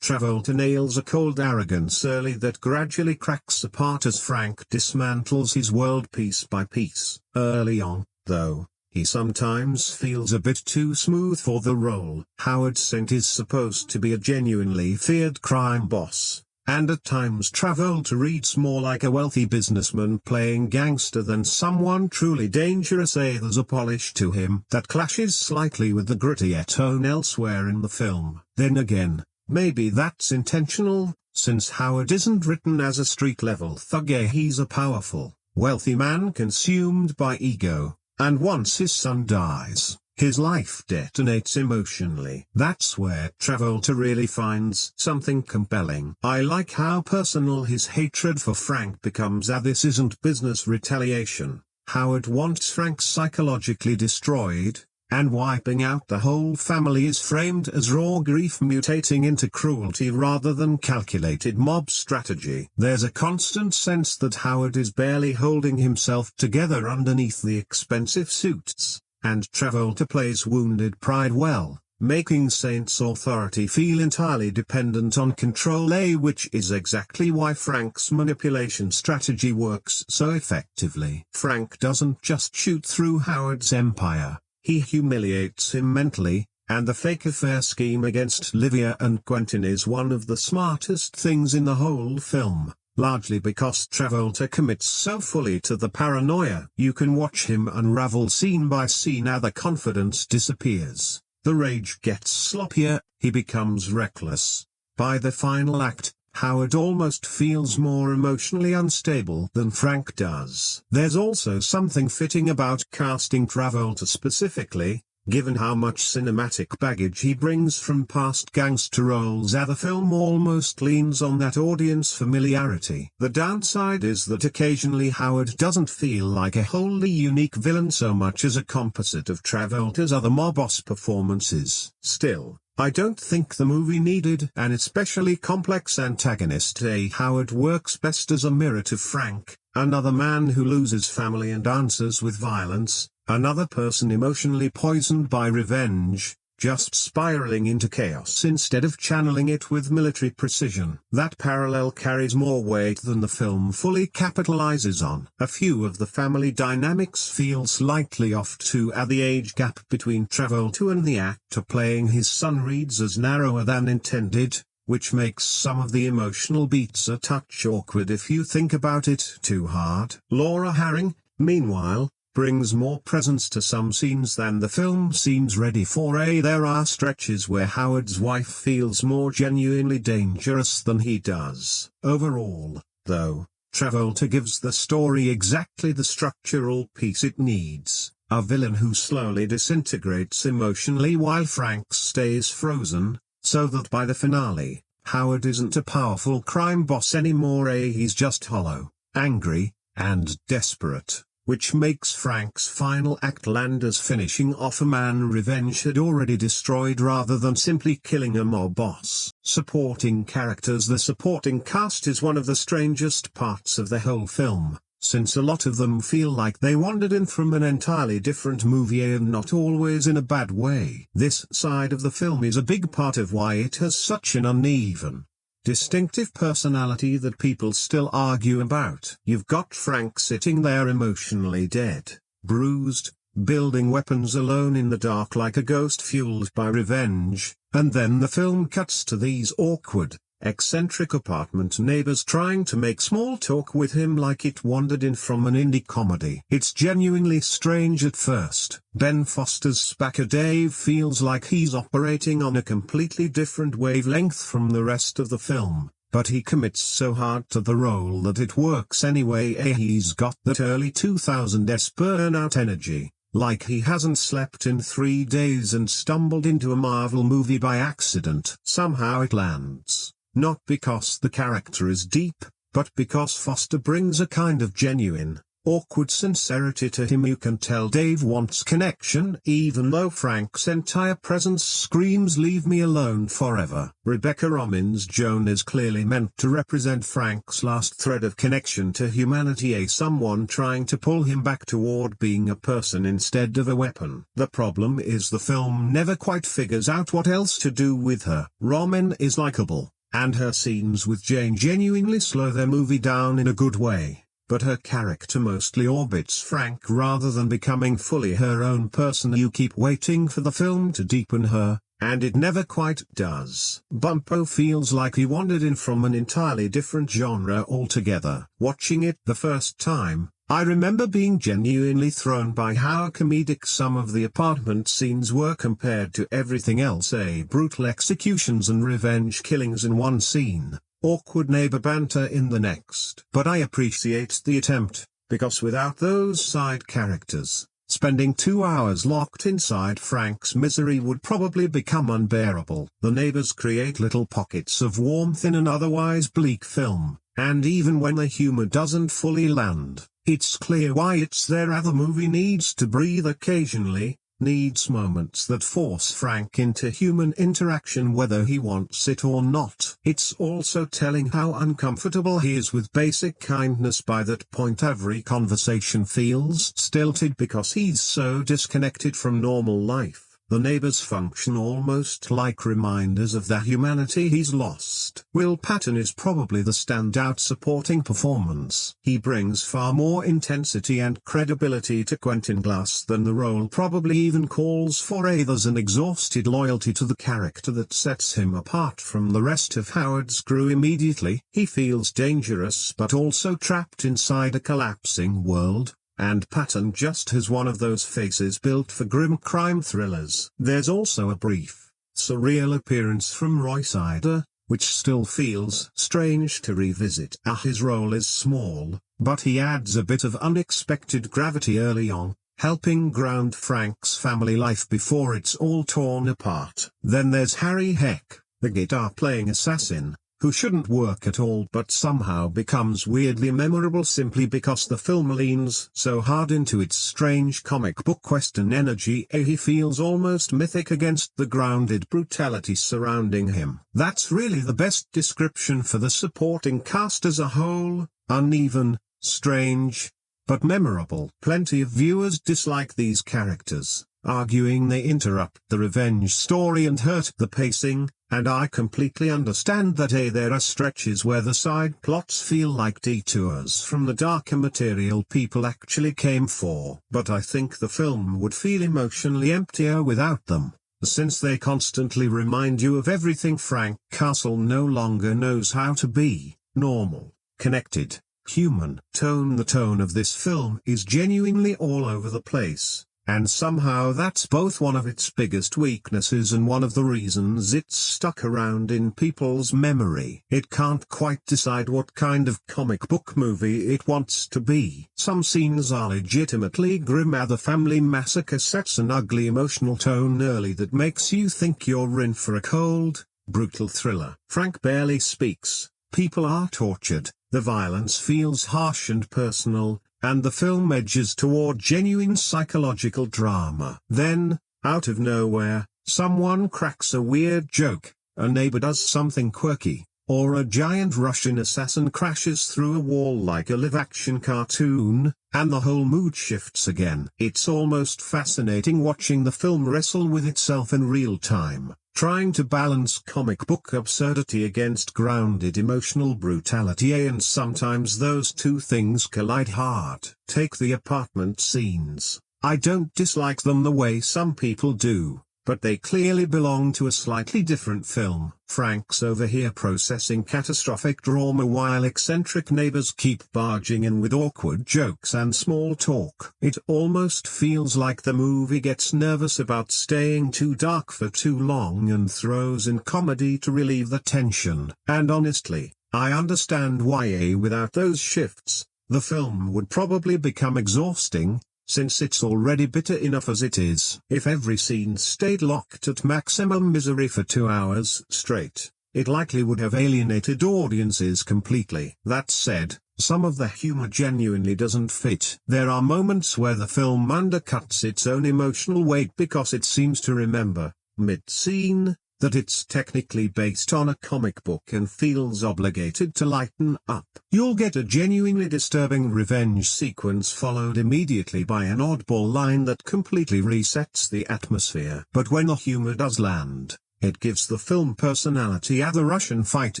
Travolta nails a cold arrogance early that gradually cracks apart as Frank dismantles his world piece by piece. Early on, though, he sometimes feels a bit too smooth for the role. Howard Sent is supposed to be a genuinely feared crime boss, and at times Travolta reads more like a wealthy businessman playing gangster than someone truly dangerous. There's a polish to him that clashes slightly with the grittier tone elsewhere in the film. Then again, maybe that's intentional, since Howard isn't written as a street-level thug. He's a powerful, wealthy man consumed by ego, and once his son dies, his life detonates emotionally. That's where Travolta really finds something compelling. I like how personal his hatred for Frank becomes. This isn't business retaliation. Howard wants Frank psychologically destroyed, and wiping out the whole family is framed as raw grief mutating into cruelty rather than calculated mob strategy. There's a constant sense that Howard is barely holding himself together underneath the expensive suits, and Travolta plays wounded pride well, making Saint's authority feel entirely dependent on Control A, which is exactly why Frank's manipulation strategy works so effectively. Frank doesn't just shoot through Howard's empire, he humiliates him mentally, and the fake affair scheme against Livia and Quentin is one of the smartest things in the whole film, largely because Travolta commits so fully to the paranoia. You can watch him unravel scene by scene as the confidence disappears, the rage gets sloppier, he becomes reckless. By the final act, Howard almost feels more emotionally unstable than Frank does. There's also something fitting about casting Travolta specifically, given how much cinematic baggage he brings from past gangster roles, as the film almost leans on that audience familiarity. The downside is that occasionally Howard doesn't feel like a wholly unique villain so much as a composite of Travolta's other mob boss performances. Still, I don't think the movie needed an especially complex antagonist. Howard works best as a mirror to Frank, another man who loses family and answers with violence, another person emotionally poisoned by revenge, just spiraling into chaos instead of channeling it with military precision. That parallel carries more weight than the film fully capitalizes on. A few of the family dynamics feel slightly off too, as the age gap between Travolta and the actor playing his son reads as narrower than intended, which makes some of the emotional beats a touch awkward if you think about it too hard. Laura Harring, meanwhile, brings more presence to some scenes than the film seems ready for. There are stretches where Howard's wife feels more genuinely dangerous than he does. Overall, though, Travolta gives the story exactly the structural piece it needs, a villain who slowly disintegrates emotionally while Frank stays frozen, so that by the finale, Howard isn't a powerful crime boss anymore. He's just hollow, angry, and desperate, which makes Frank's final act land as finishing off a man revenge had already destroyed rather than simply killing a mob boss. Supporting characters. The supporting cast is one of the strangest parts of the whole film, since a lot of them feel like they wandered in from an entirely different movie, and not always in a bad way. This side of the film is a big part of why it has such an uneven, distinctive personality that people still argue about. You've got Frank sitting there emotionally dead, bruised, building weapons alone in the dark like a ghost fueled by revenge, and then the film cuts to these awkward, eccentric apartment neighbors trying to make small talk with him like it wandered in from an indie comedy. It's genuinely strange at first. Ben Foster's Spacker Dave feels like he's operating on a completely different wavelength from the rest of the film, but he commits so hard to the role that it works anyway. He's got that early 2000s burnout energy, like he hasn't slept in 3 days and stumbled into a Marvel movie by accident. Somehow it lands. Not because the character is deep, but because Foster brings a kind of genuine, awkward sincerity to him. You can tell Dave wants connection, even though Frank's entire presence screams "leave me alone forever." Rebecca Romijn's Joan is clearly meant to represent Frank's last thread of connection to humanity, someone trying to pull him back toward being a person instead of a weapon. The problem is the film never quite figures out what else to do with her. Romijn is likable, and her scenes with Jane genuinely slow their movie down in a good way, but her character mostly orbits Frank rather than becoming fully her own person. You keep waiting for the film to deepen her, and it never quite does. Bumpo feels like he wandered in from an entirely different genre altogether. Watching it the first time, I remember being genuinely thrown by how comedic some of the apartment scenes were compared to everything else. Brutal executions and revenge killings in one scene, awkward neighbor banter in the next. But I appreciate the attempt, because without those side characters, spending 2 hours locked inside Frank's misery would probably become unbearable. The neighbors create little pockets of warmth in an otherwise bleak film, and even when the humor doesn't fully land, it's clear why it's there. The movie needs to breathe occasionally, needs moments that force Frank into human interaction whether he wants it or not. It's also telling how uncomfortable he is with basic kindness. By that point every conversation feels stilted because he's so disconnected from normal life. The neighbors function almost like reminders of the humanity he's lost. Will Patton is probably the standout supporting performance. He brings far more intensity and credibility to Quentin Glass than the role probably even calls for. There's an exhausted loyalty to the character that sets him apart from the rest of Howard's crew immediately. He feels dangerous but also trapped inside a collapsing world. And Patton just has one of those faces built for grim crime thrillers. There's also a brief, surreal appearance from Roy Scheider, which still feels strange to revisit. His role is small, but he adds a bit of unexpected gravity early on, helping ground Frank's family life before it's all torn apart. Then there's Harry Heck, the guitar-playing assassin, who shouldn't work at all but somehow becomes weirdly memorable simply because the film leans so hard into its strange comic book western energy. He feels almost mythic against the grounded brutality surrounding him. That's really the best description for the supporting cast as a whole: uneven, strange, but memorable. Plenty of viewers dislike these characters, arguing they interrupt the revenge story and hurt the pacing, and I completely understand that. There are stretches where the side plots feel like detours from the darker material people actually came for. But I think the film would feel emotionally emptier without them, since they constantly remind you of everything Frank Castle no longer knows how to be: normal, connected, human. The tone of this film is genuinely all over the place. And somehow that's both one of its biggest weaknesses and one of the reasons it's stuck around in people's memory. It can't quite decide what kind of comic book movie it wants to be. Some scenes are legitimately grim. The family massacre sets an ugly emotional tone early that makes you think you're in for a cold, brutal thriller. Frank barely speaks, people are tortured, the violence feels harsh and personal, and the film edges toward genuine psychological drama. Then, out of nowhere, someone cracks a weird joke, a neighbor does something quirky, or a giant Russian assassin crashes through a wall like a live-action cartoon, and the whole mood shifts again. It's almost fascinating watching the film wrestle with itself in real time, trying to balance comic book absurdity against grounded emotional brutality, and sometimes those two things collide hard. Take the apartment scenes. I don't dislike them the way some people do, but they clearly belong to a slightly different film. Frank's over here processing catastrophic drama while eccentric neighbors keep barging in with awkward jokes and small talk. It almost feels like the movie gets nervous about staying too dark for too long and throws in comedy to relieve the tension. And honestly, I understand why. Without those shifts, the film would probably become exhausting, since it's already bitter enough as it is. If every scene stayed locked at maximum misery for 2 hours straight, it likely would have alienated audiences completely. That said, some of the humor genuinely doesn't fit. There are moments where the film undercuts its own emotional weight because it seems to remember, mid-scene, that it's technically based on a comic book and feels obligated to lighten up. You'll get a genuinely disturbing revenge sequence followed immediately by an oddball line that completely resets the atmosphere. But when the humor does land, it gives the film personality. The Russian fight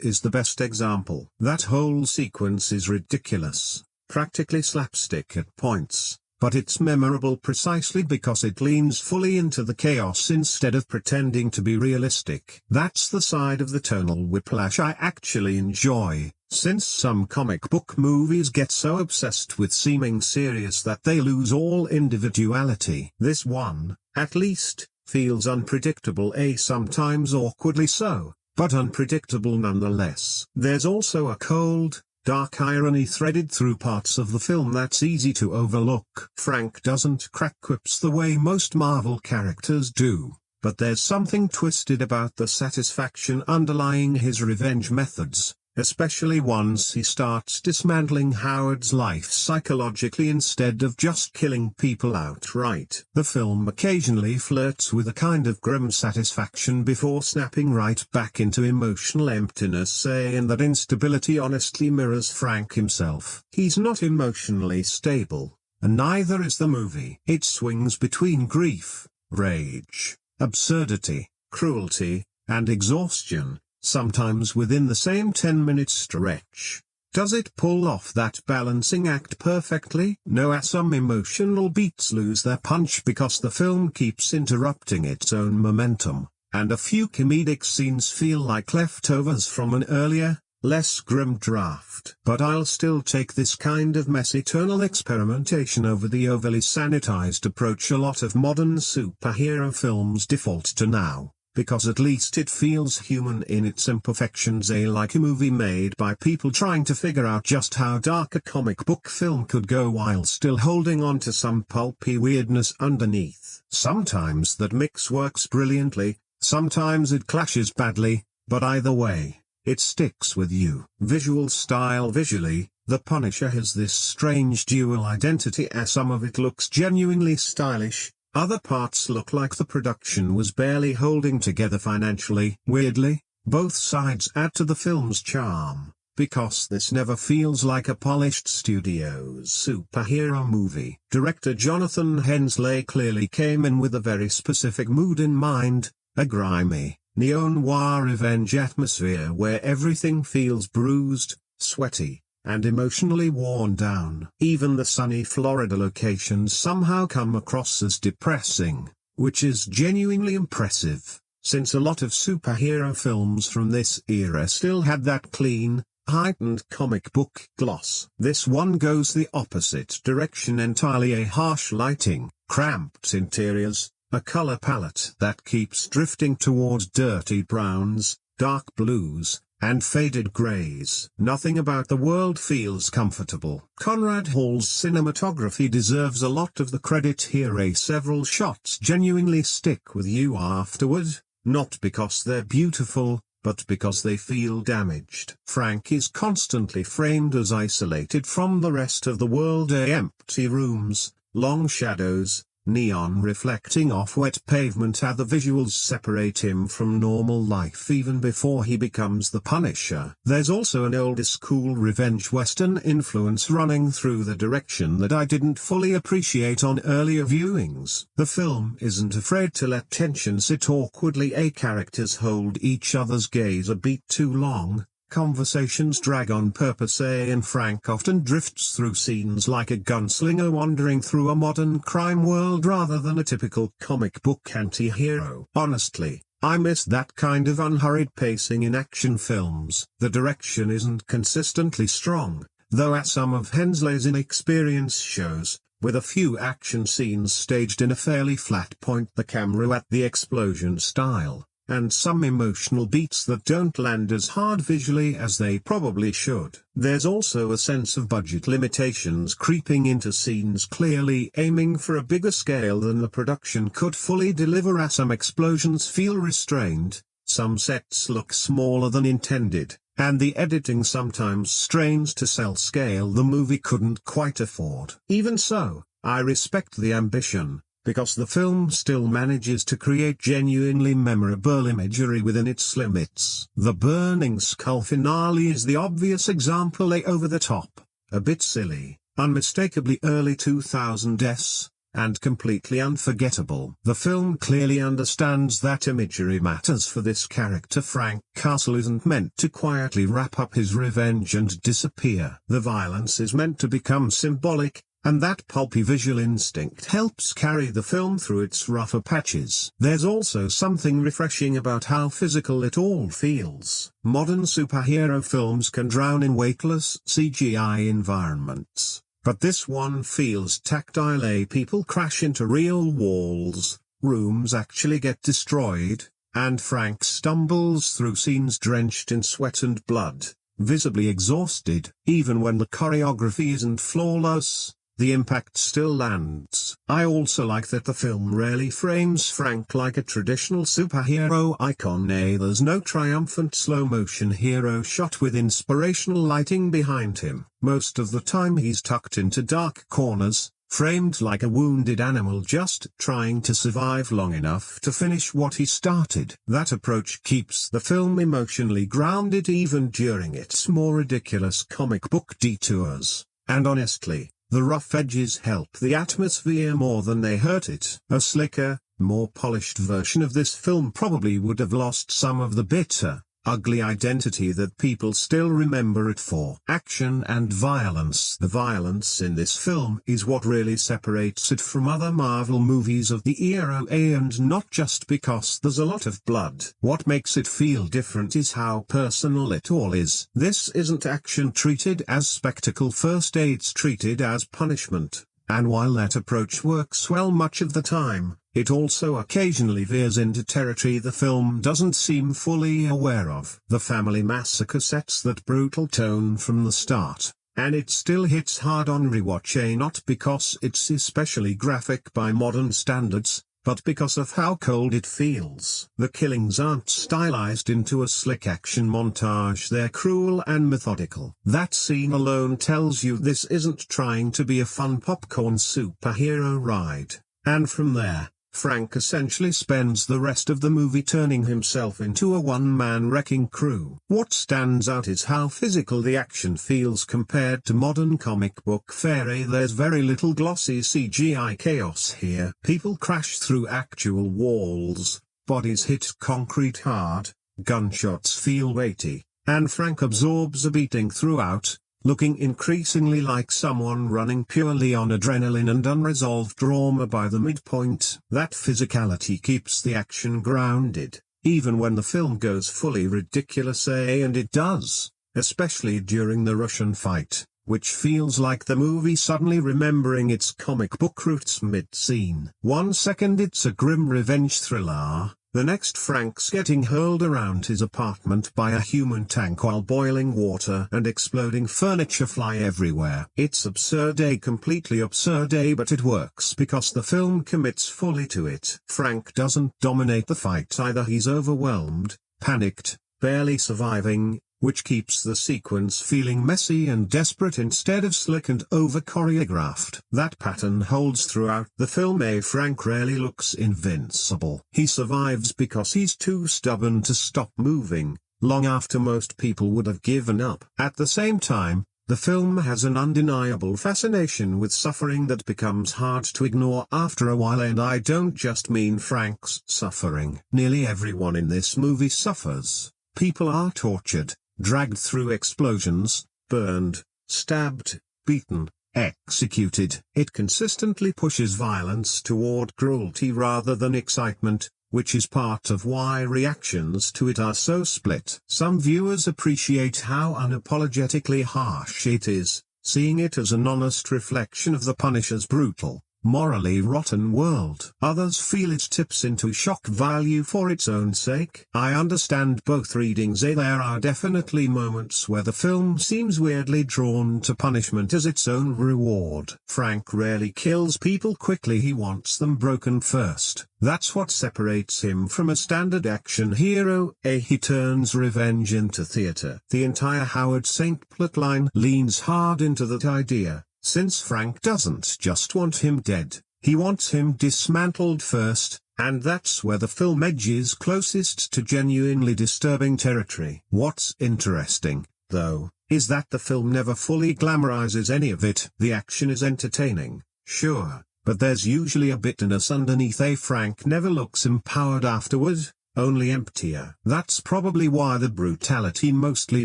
is the best example. That whole sequence is ridiculous, practically slapstick at points, but it's memorable precisely because it leans fully into the chaos instead of pretending to be realistic. That's the side of the tonal whiplash I actually enjoy, since some comic book movies get so obsessed with seeming serious that they lose all individuality. This one, at least, feels unpredictable, sometimes awkwardly so, but unpredictable nonetheless. There's also a cold, dark irony threaded through parts of the film that's easy to overlook. Frank doesn't crack quips the way most Marvel characters do, but there's something twisted about the satisfaction underlying his revenge methods, especially once he starts dismantling Howard's life psychologically instead of just killing people outright. The film occasionally flirts with a kind of grim satisfaction before snapping right back into emotional emptiness, and that instability honestly mirrors Frank himself. He's not emotionally stable, and neither is the movie. It swings between grief, rage, absurdity, cruelty, and exhaustion, sometimes within the same 10-minute stretch. Does it pull off that balancing act perfectly? No, some emotional beats lose their punch because the film keeps interrupting its own momentum, and a few comedic scenes feel like leftovers from an earlier, less grim draft. But I'll still take this kind of messy tonal experimentation over the overly sanitized approach a lot of modern superhero films default to now, because at least it feels human in its imperfections, like a movie made by people trying to figure out just how dark a comic book film could go while still holding on to some pulpy weirdness underneath. Sometimes that mix works brilliantly, sometimes it clashes badly, but either way, it sticks with you. Visual style. Visually, The Punisher has this strange dual identity, as some of it looks genuinely stylish, other parts look like the production was barely holding together financially. Weirdly, both sides add to the film's charm, because this never feels like a polished studio's superhero movie. Director Jonathan Hensleigh clearly came in with a very specific mood in mind, a grimy, neo-noir revenge atmosphere where everything feels bruised, sweaty, and emotionally worn down. Even the sunny Florida locations somehow come across as depressing, which is genuinely impressive, since a lot of superhero films from this era still had that clean, heightened comic book gloss. This one goes the opposite direction entirely: a harsh lighting, cramped interiors, a color palette that keeps drifting towards dirty browns, dark blues, and faded grays. Nothing about the world feels comfortable. Conrad Hall's cinematography deserves a lot of the credit here. Several shots genuinely stick with you afterward, not because they're beautiful, but because they feel damaged. Frank is constantly framed as isolated from the rest of the world. Empty rooms, long shadows, neon reflecting off wet pavement. How the visuals separate him from normal life even before he becomes the Punisher. There's also an older school revenge western influence running through the direction that I didn't fully appreciate on earlier viewings. The film isn't afraid to let tension sit awkwardly. Characters hold each other's gaze a beat too long, conversations drag on purpose, and Frank often drifts through scenes like a gunslinger wandering through a modern crime world rather than a typical comic book anti-hero. Honestly, I miss that kind of unhurried pacing in action films. The direction isn't consistently strong, though, as some of Hensleigh's inexperience shows, with a few action scenes staged in a fairly flat point the camera at the explosion style, and some emotional beats that don't land as hard visually as they probably should. There's also a sense of budget limitations creeping into scenes, clearly aiming for a bigger scale than the production could fully deliver. As some explosions feel restrained, some sets look smaller than intended, and the editing sometimes strains to sell scale the movie couldn't quite afford. Even so, I respect the ambition, because the film still manages to create genuinely memorable imagery within its limits. The burning skull finale is the obvious example. Over the top, a bit silly, unmistakably early 2000s, and completely unforgettable. The film clearly understands that imagery matters for this character. Frank Castle isn't meant to quietly wrap up his revenge and disappear. The violence is meant to become symbolic, and that pulpy visual instinct helps carry the film through its rougher patches. There's also something refreshing about how physical it all feels. Modern superhero films can drown in weightless CGI environments, but this one feels tactile. People crash into real walls, rooms actually get destroyed, and Frank stumbles through scenes drenched in sweat and blood, visibly exhausted. Even when the choreography isn't flawless, the impact still lands. I also like that the film rarely frames Frank like a traditional superhero icon. There's no triumphant slow-motion hero shot with inspirational lighting behind him. Most of the time he's tucked into dark corners, framed like a wounded animal just trying to survive long enough to finish what he started. That approach keeps the film emotionally grounded even during its more ridiculous comic book detours. And honestly, the rough edges help the atmosphere more than they hurt it. A slicker, more polished version of this film probably would have lost some of the bitter, ugly identity that people still remember it for. Action and violence. The violence in this film is what really separates it from other Marvel movies of the era, and not just because there's a lot of blood. What makes it feel different is how personal it all is. This isn't action treated as spectacle first, it's treated as punishment. And while that approach works well much of the time, it also occasionally veers into territory the film doesn't seem fully aware of. The family massacre sets that brutal tone from the start, and it still hits hard on rewatch, not because it's especially graphic by modern standards, but because of how cold it feels. The killings aren't stylized into a slick action montage, they're cruel and methodical. That scene alone tells you this isn't trying to be a fun popcorn superhero ride. And from there, Frank essentially spends the rest of the movie turning himself into a one-man wrecking crew. What stands out is how physical the action feels compared to modern comic book fare. There's very little glossy CGI chaos here. People crash through actual walls, bodies hit concrete hard, gunshots feel weighty, and Frank absorbs a beating throughout, looking increasingly like someone running purely on adrenaline and unresolved trauma by the midpoint. That physicality keeps the action grounded, even when the film goes fully ridiculous, and it does, especially during the Russian fight, which feels like the movie suddenly remembering its comic book roots mid-scene. 1 second it's a grim revenge thriller, the next Frank's getting hurled around his apartment by a human tank while boiling water and exploding furniture fly everywhere. It's absurd, completely absurd, but it works because the film commits fully to it. Frank doesn't dominate the fight either, he's overwhelmed, panicked, barely surviving, which keeps the sequence feeling messy and desperate instead of slick and over-choreographed. That pattern holds throughout the film. Frank rarely looks invincible. He survives because he's too stubborn to stop moving, long after most people would have given up. At the same time, the film has an undeniable fascination with suffering that becomes hard to ignore after a while, and I don't just mean Frank's suffering. Nearly everyone in this movie suffers. People are tortured, dragged through explosions, burned, stabbed, beaten, executed. It consistently pushes violence toward cruelty rather than excitement, which is part of why reactions to it are so split. Some viewers appreciate how unapologetically harsh it is, seeing it as an honest reflection of the Punisher's brutal, morally rotten world. Others feel it tips into shock value for its own sake. I understand both readings. There are definitely moments where the film seems weirdly drawn to punishment as its own reward. Frank rarely kills people quickly, he wants them broken first. That's what separates him from a standard action hero. He turns revenge into theater. The entire Howard St. plotline leans hard into that idea. Since Frank doesn't just want him dead, he wants him dismantled first, and that's where the film edges closest to genuinely disturbing territory. What's interesting, though, is that the film never fully glamorizes any of it. The action is entertaining, sure, but there's usually a bitterness underneath. Frank never looks empowered afterward, only emptier. That's probably why the brutality mostly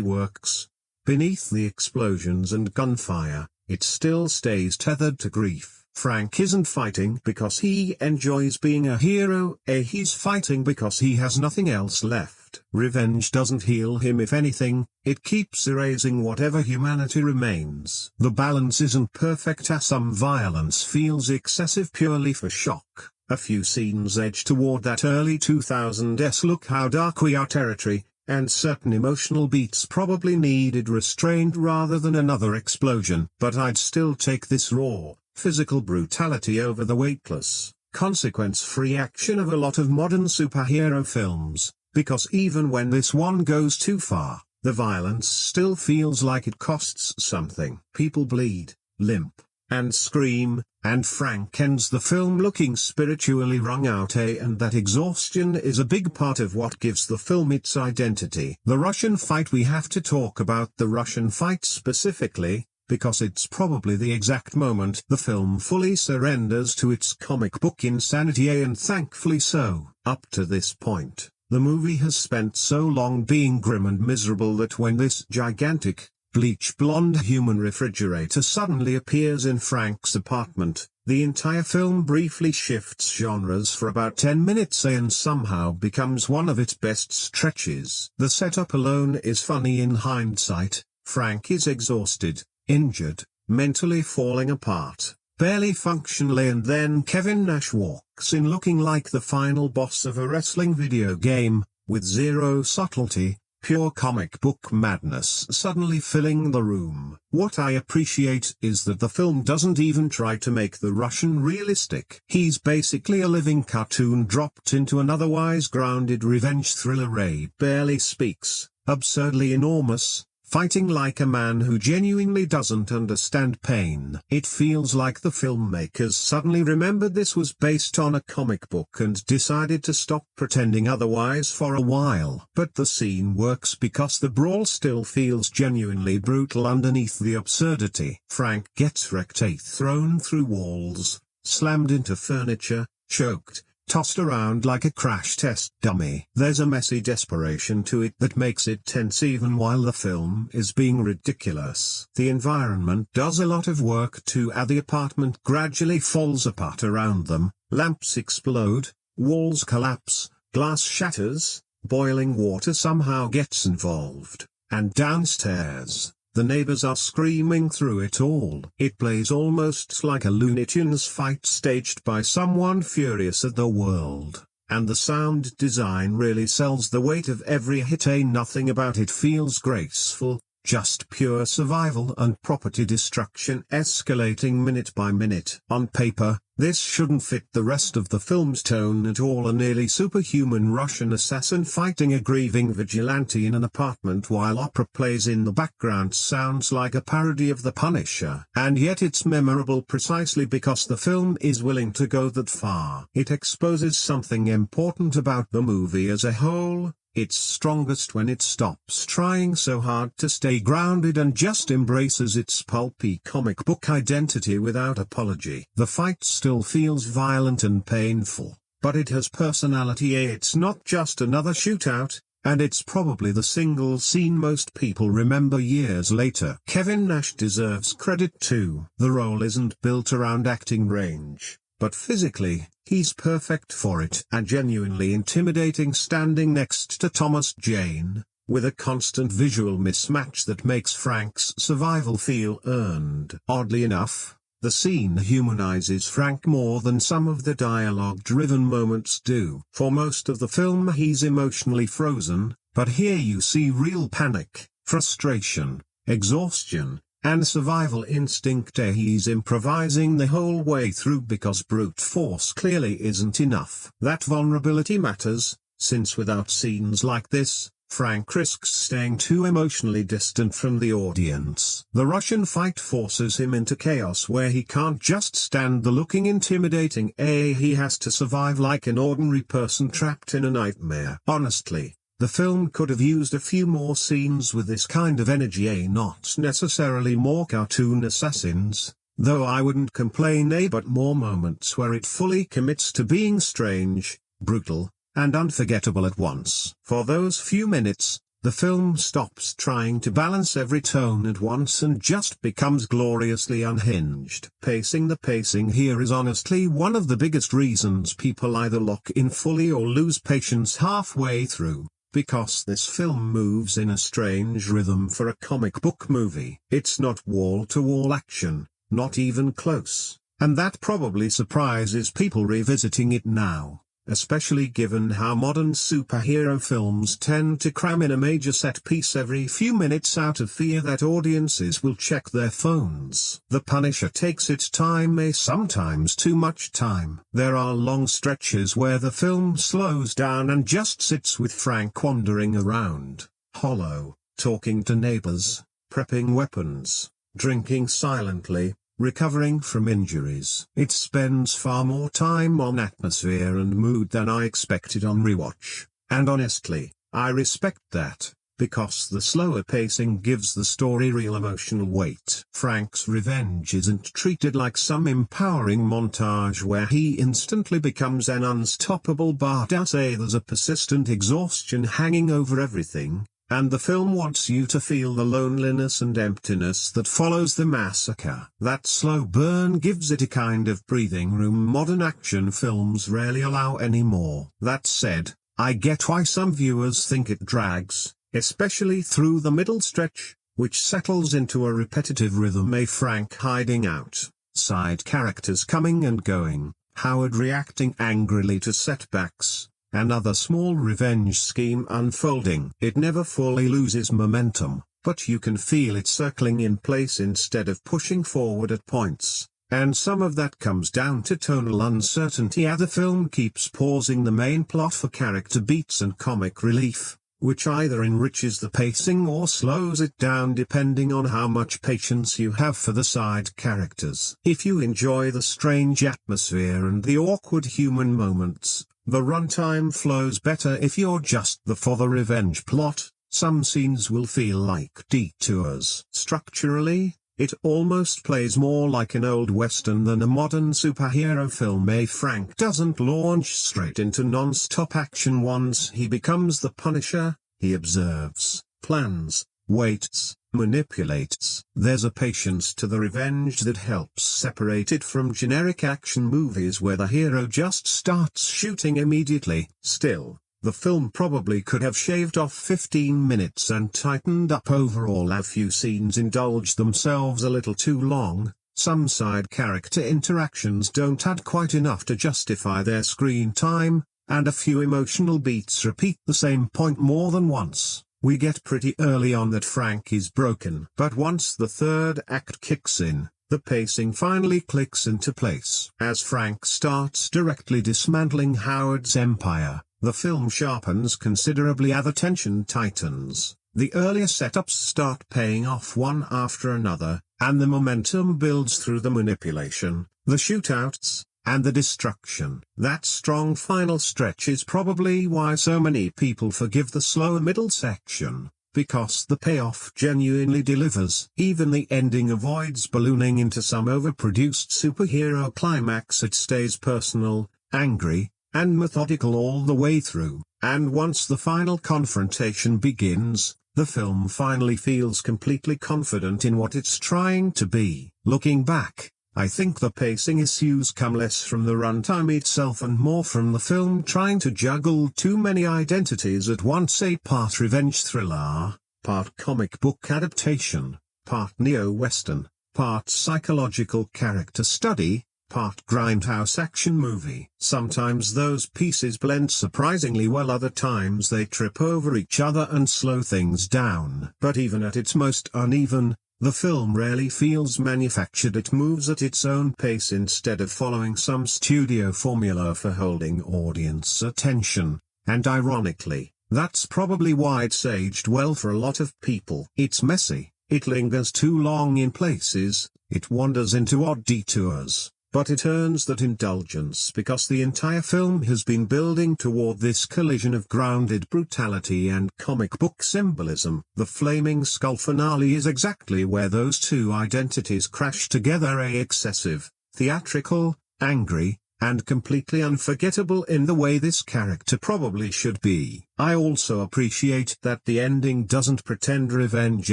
works. Beneath the explosions and gunfire, it still stays tethered to grief. Frank isn't fighting because he enjoys being a hero, he's fighting because he has nothing else left. Revenge doesn't heal him. If anything, it keeps erasing whatever humanity remains. The balance isn't perfect, as some violence feels excessive purely for shock. A few scenes edge toward that early 2000s look how dark we are territory, and certain emotional beats probably needed restraint rather than another explosion. But I'd still take this raw, physical brutality over the weightless, consequence-free action of a lot of modern superhero films, because even when this one goes too far, the violence still feels like it costs something. People bleed, limp, and scream, and Frank ends the film looking spiritually wrung out, and that exhaustion is a big part of what gives the film its identity. The Russian fight. We have to talk about the Russian fight specifically, because it's probably the exact moment the film fully surrenders to its comic book insanity, and thankfully so. Up to this point, the movie has spent so long being grim and miserable that when this gigantic, bleach blonde human refrigerator suddenly appears in Frank's apartment, the entire film briefly shifts genres for about 10 minutes and somehow becomes one of its best stretches. The setup alone is funny in hindsight. Frank is exhausted, injured, mentally falling apart, barely functional, and then Kevin Nash walks in looking like the final boss of a wrestling video game, with zero subtlety, pure comic book madness suddenly filling the room. What I appreciate is that the film doesn't even try to make the Russian realistic. He's basically a living cartoon dropped into an otherwise grounded revenge thriller. Ray barely speaks, absurdly enormous, fighting like a man who genuinely doesn't understand pain. It feels like the filmmakers suddenly remembered this was based on a comic book and decided to stop pretending otherwise for a while. But the scene works because the brawl still feels genuinely brutal underneath the absurdity. Frank gets wrecked, thrown through walls, slammed into furniture, choked, tossed around like a crash test dummy. There's a messy desperation to it that makes it tense even while the film is being ridiculous. The environment does a lot of work too. As the apartment gradually falls apart around them, lamps explode, walls collapse, glass shatters, boiling water somehow gets involved, and downstairs, the neighbors are screaming through it all. It plays almost like a Looney Tunes fight staged by someone furious at the world, and the sound design really sells the weight of every hit. Nothing about it feels graceful, just pure survival and property destruction escalating minute by minute. On paper, this shouldn't fit the rest of the film's tone at all. A nearly superhuman Russian assassin fighting a grieving vigilante in an apartment while opera plays in the background sounds like a parody of The Punisher. And yet it's memorable precisely because the film is willing to go that far. It exposes something important about the movie as a whole. It's strongest when it stops trying so hard to stay grounded and just embraces its pulpy comic book identity without apology. The fight still feels violent and painful, but it has personality. It's not just another shootout, and it's probably the single scene most people remember years later. Kevin Nash deserves credit too. The role isn't built around acting range, but physically, he's perfect for it. And genuinely intimidating standing next to Thomas Jane, with a constant visual mismatch that makes Frank's survival feel earned. Oddly enough, the scene humanizes Frank more than some of the dialogue-driven moments do. For most of the film he's emotionally frozen, but here you see real panic, frustration, exhaustion, and survival instinct. He's improvising the whole way through because brute force clearly isn't enough. That vulnerability matters, since without scenes like this, Frank risks staying too emotionally distant from the audience. The Russian fight forces him into chaos where he can't just stand the looking intimidating. He has to survive like an ordinary person trapped in a nightmare. Honestly, the film could have used a few more scenes with this kind of energy, not necessarily more cartoon assassins, though I wouldn't complain, but more moments where it fully commits to being strange, brutal, and unforgettable at once. For those few minutes, the film stops trying to balance every tone at once and just becomes gloriously unhinged. The pacing here is honestly one of the biggest reasons people either lock in fully or lose patience halfway through. Because this film moves in a strange rhythm for a comic book movie. It's not wall-to-wall action, not even close, and that probably surprises people revisiting it now, especially given how modern superhero films tend to cram in a major set piece every few minutes out of fear that audiences will check their phones. The Punisher takes its time, sometimes too much time. There are long stretches where the film slows down and just sits with Frank wandering around, hollow, talking to neighbors, prepping weapons, drinking silently, recovering from injuries. It spends far more time on atmosphere and mood than I expected on rewatch, and honestly, I respect that. because the slower pacing gives the story real emotional weight. Frank's revenge isn't treated like some empowering montage where he instantly becomes an unstoppable badass. There's a persistent exhaustion hanging over everything, and the film wants you to feel the loneliness and emptiness that follows the massacre. That slow burn gives it a kind of breathing room modern action films rarely allow anymore. That said, I get why some viewers think it drags, especially through the middle stretch, which settles into a repetitive rhythm. Frank hiding out, side characters coming and going, Howard reacting angrily to setbacks, and other small revenge scheme unfolding. It never fully loses momentum, but you can feel it circling in place instead of pushing forward at points, and some of that comes down to tonal uncertainty. The film keeps pausing the main plot for character beats and comic relief, which either enriches the pacing or slows it down depending on how much patience you have for the side characters. If you enjoy the strange atmosphere and the awkward human moments, the runtime flows better. If you're just for the revenge plot, some scenes will feel like detours. Structurally, it almost plays more like an old western than a modern superhero film. Frank doesn't launch straight into non-stop action. Once he becomes the Punisher, he observes, plans, waits, manipulates. There's a patience to the revenge that helps separate it from generic action movies where the hero just starts shooting immediately. Still, the film probably could have shaved off 15 minutes and tightened up overall. A few scenes indulge themselves a little too long, some side character interactions don't add quite enough to justify their screen time, and a few emotional beats repeat the same point more than once. We get pretty early on that Frank is broken. But once the third act kicks in, the pacing finally clicks into place. As Frank starts directly dismantling Howard's empire, the film sharpens considerably as the tension tightens. The earlier setups start paying off one after another, and the momentum builds through the manipulation, the shootouts, and the destruction. That strong final stretch is probably why so many people forgive the slower middle section, because the payoff genuinely delivers. Even the ending avoids ballooning into some overproduced superhero climax. It stays personal, angry, and methodical all the way through, and once the final confrontation begins, the film finally feels completely confident in what it's trying to be. Looking back, I think the pacing issues come less from the runtime itself and more from the film trying to juggle too many identities at once. A part revenge thriller, part comic book adaptation, part neo-western, part psychological character study, part grindhouse action movie. Sometimes those pieces blend surprisingly well, other times they trip over each other and slow things down. But even at its most uneven, the film rarely feels manufactured. It moves at its own pace instead of following some studio formula for holding audience attention, and ironically, that's probably why it's aged well for a lot of people. It's messy, it lingers too long in places, it wanders into odd detours, but it earns that indulgence because the entire film has been building toward this collision of grounded brutality and comic book symbolism. The flaming skull finale is exactly where those two identities crash together. Excessive, theatrical, angry, and completely unforgettable in the way this character probably should be. I also appreciate that the ending doesn't pretend revenge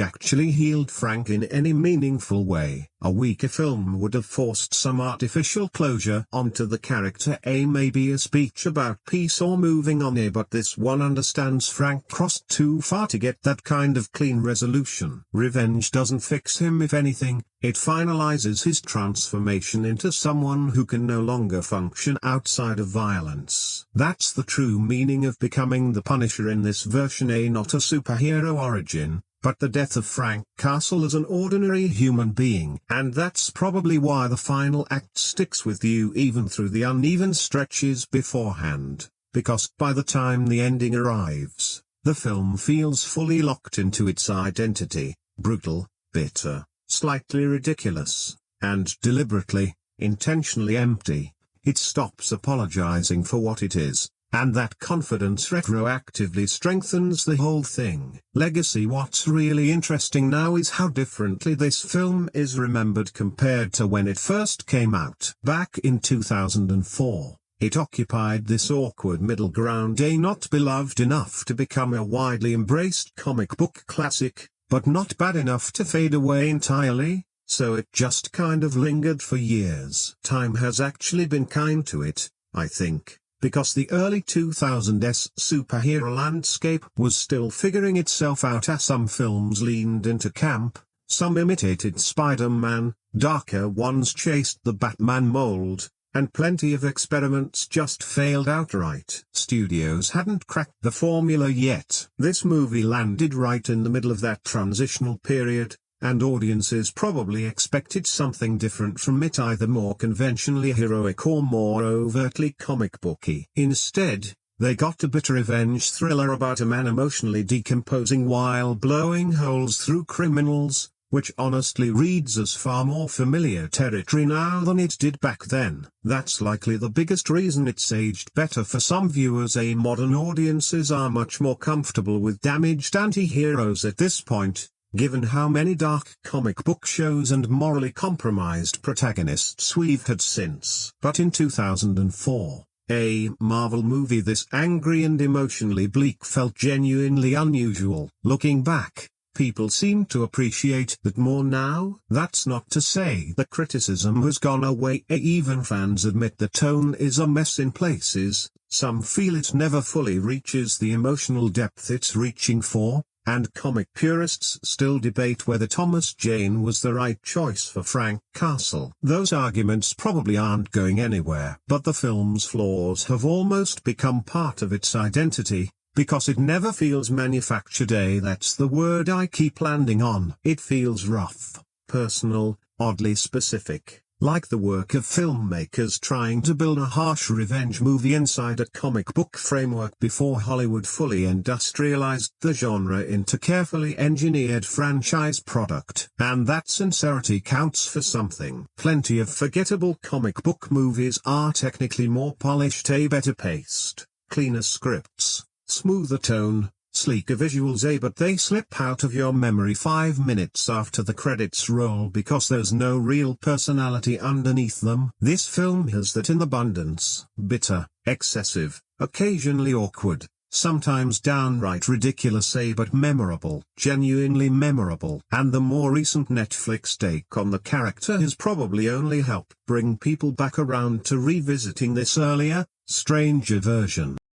actually healed Frank in any meaningful way. A weaker film would have forced some artificial closure onto the character. Maybe a speech about peace or moving on. But this one understands Frank crossed too far to get that kind of clean resolution. Revenge doesn't fix him. If anything, it finalizes his transformation into someone who can no longer function outside of violence. That's the true meaning of becoming the Punisher in this version. Not a superhero origin, but the death of Frank Castle as an ordinary human being. And that's probably why the final act sticks with you even through the uneven stretches beforehand, because by the time the ending arrives, the film feels fully locked into its identity: brutal, bitter, slightly ridiculous, and deliberately, intentionally empty. It stops apologizing for what it is, and that confidence retroactively strengthens the whole thing. Legacy. What's really interesting now is how differently this film is remembered compared to when it first came out. Back in 2004, it occupied this awkward middle ground, not beloved enough to become a widely embraced comic book classic, but not bad enough to fade away entirely, so it just kind of lingered for years. Time has actually been kind to it, I think, because the early 2000s superhero landscape was still figuring itself out as some films leaned into camp, some imitated Spider-Man, darker ones chased the Batman mold, and plenty of experiments just failed outright. Studios hadn't cracked the formula yet. This movie landed right in the middle of that transitional period, and audiences probably expected something different from it, either more conventionally heroic or more overtly comic booky. Instead, they got a bitter revenge thriller about a man emotionally decomposing while blowing holes through criminals, which honestly reads as far more familiar territory now than it did back then. That's likely the biggest reason it's aged better for some viewers. Modern audiences are much more comfortable with damaged anti-heroes at this point, given how many dark comic book shows and morally compromised protagonists we've had since. But in 2004, a Marvel movie this angry and emotionally bleak felt genuinely unusual. Looking back, people seem to appreciate that more now. That's not to say the criticism has gone away. Even fans admit the tone is a mess in places. Some feel it never fully reaches the emotional depth it's reaching for, and comic purists still debate whether Thomas Jane was the right choice for Frank Castle. Those arguments probably aren't going anywhere. But the film's flaws have almost become part of its identity, because it never feels manufactured. That's the word I keep landing on. It feels rough, personal, oddly specific, like the work of filmmakers trying to build a harsh revenge movie inside a comic book framework before Hollywood fully industrialized the genre into carefully engineered franchise product. And that sincerity counts for something. Plenty of forgettable comic book movies are technically more polished, better paced, cleaner scripts, smoother tone, sleeker visuals, but they slip out of your memory 5 minutes after the credits roll because there's no real personality underneath them. This film has that in abundance. Bitter, excessive, occasionally awkward, sometimes downright ridiculous, but memorable, genuinely memorable. And the more recent Netflix take on the character has probably only helped bring people back around to revisiting this earlier, stranger version.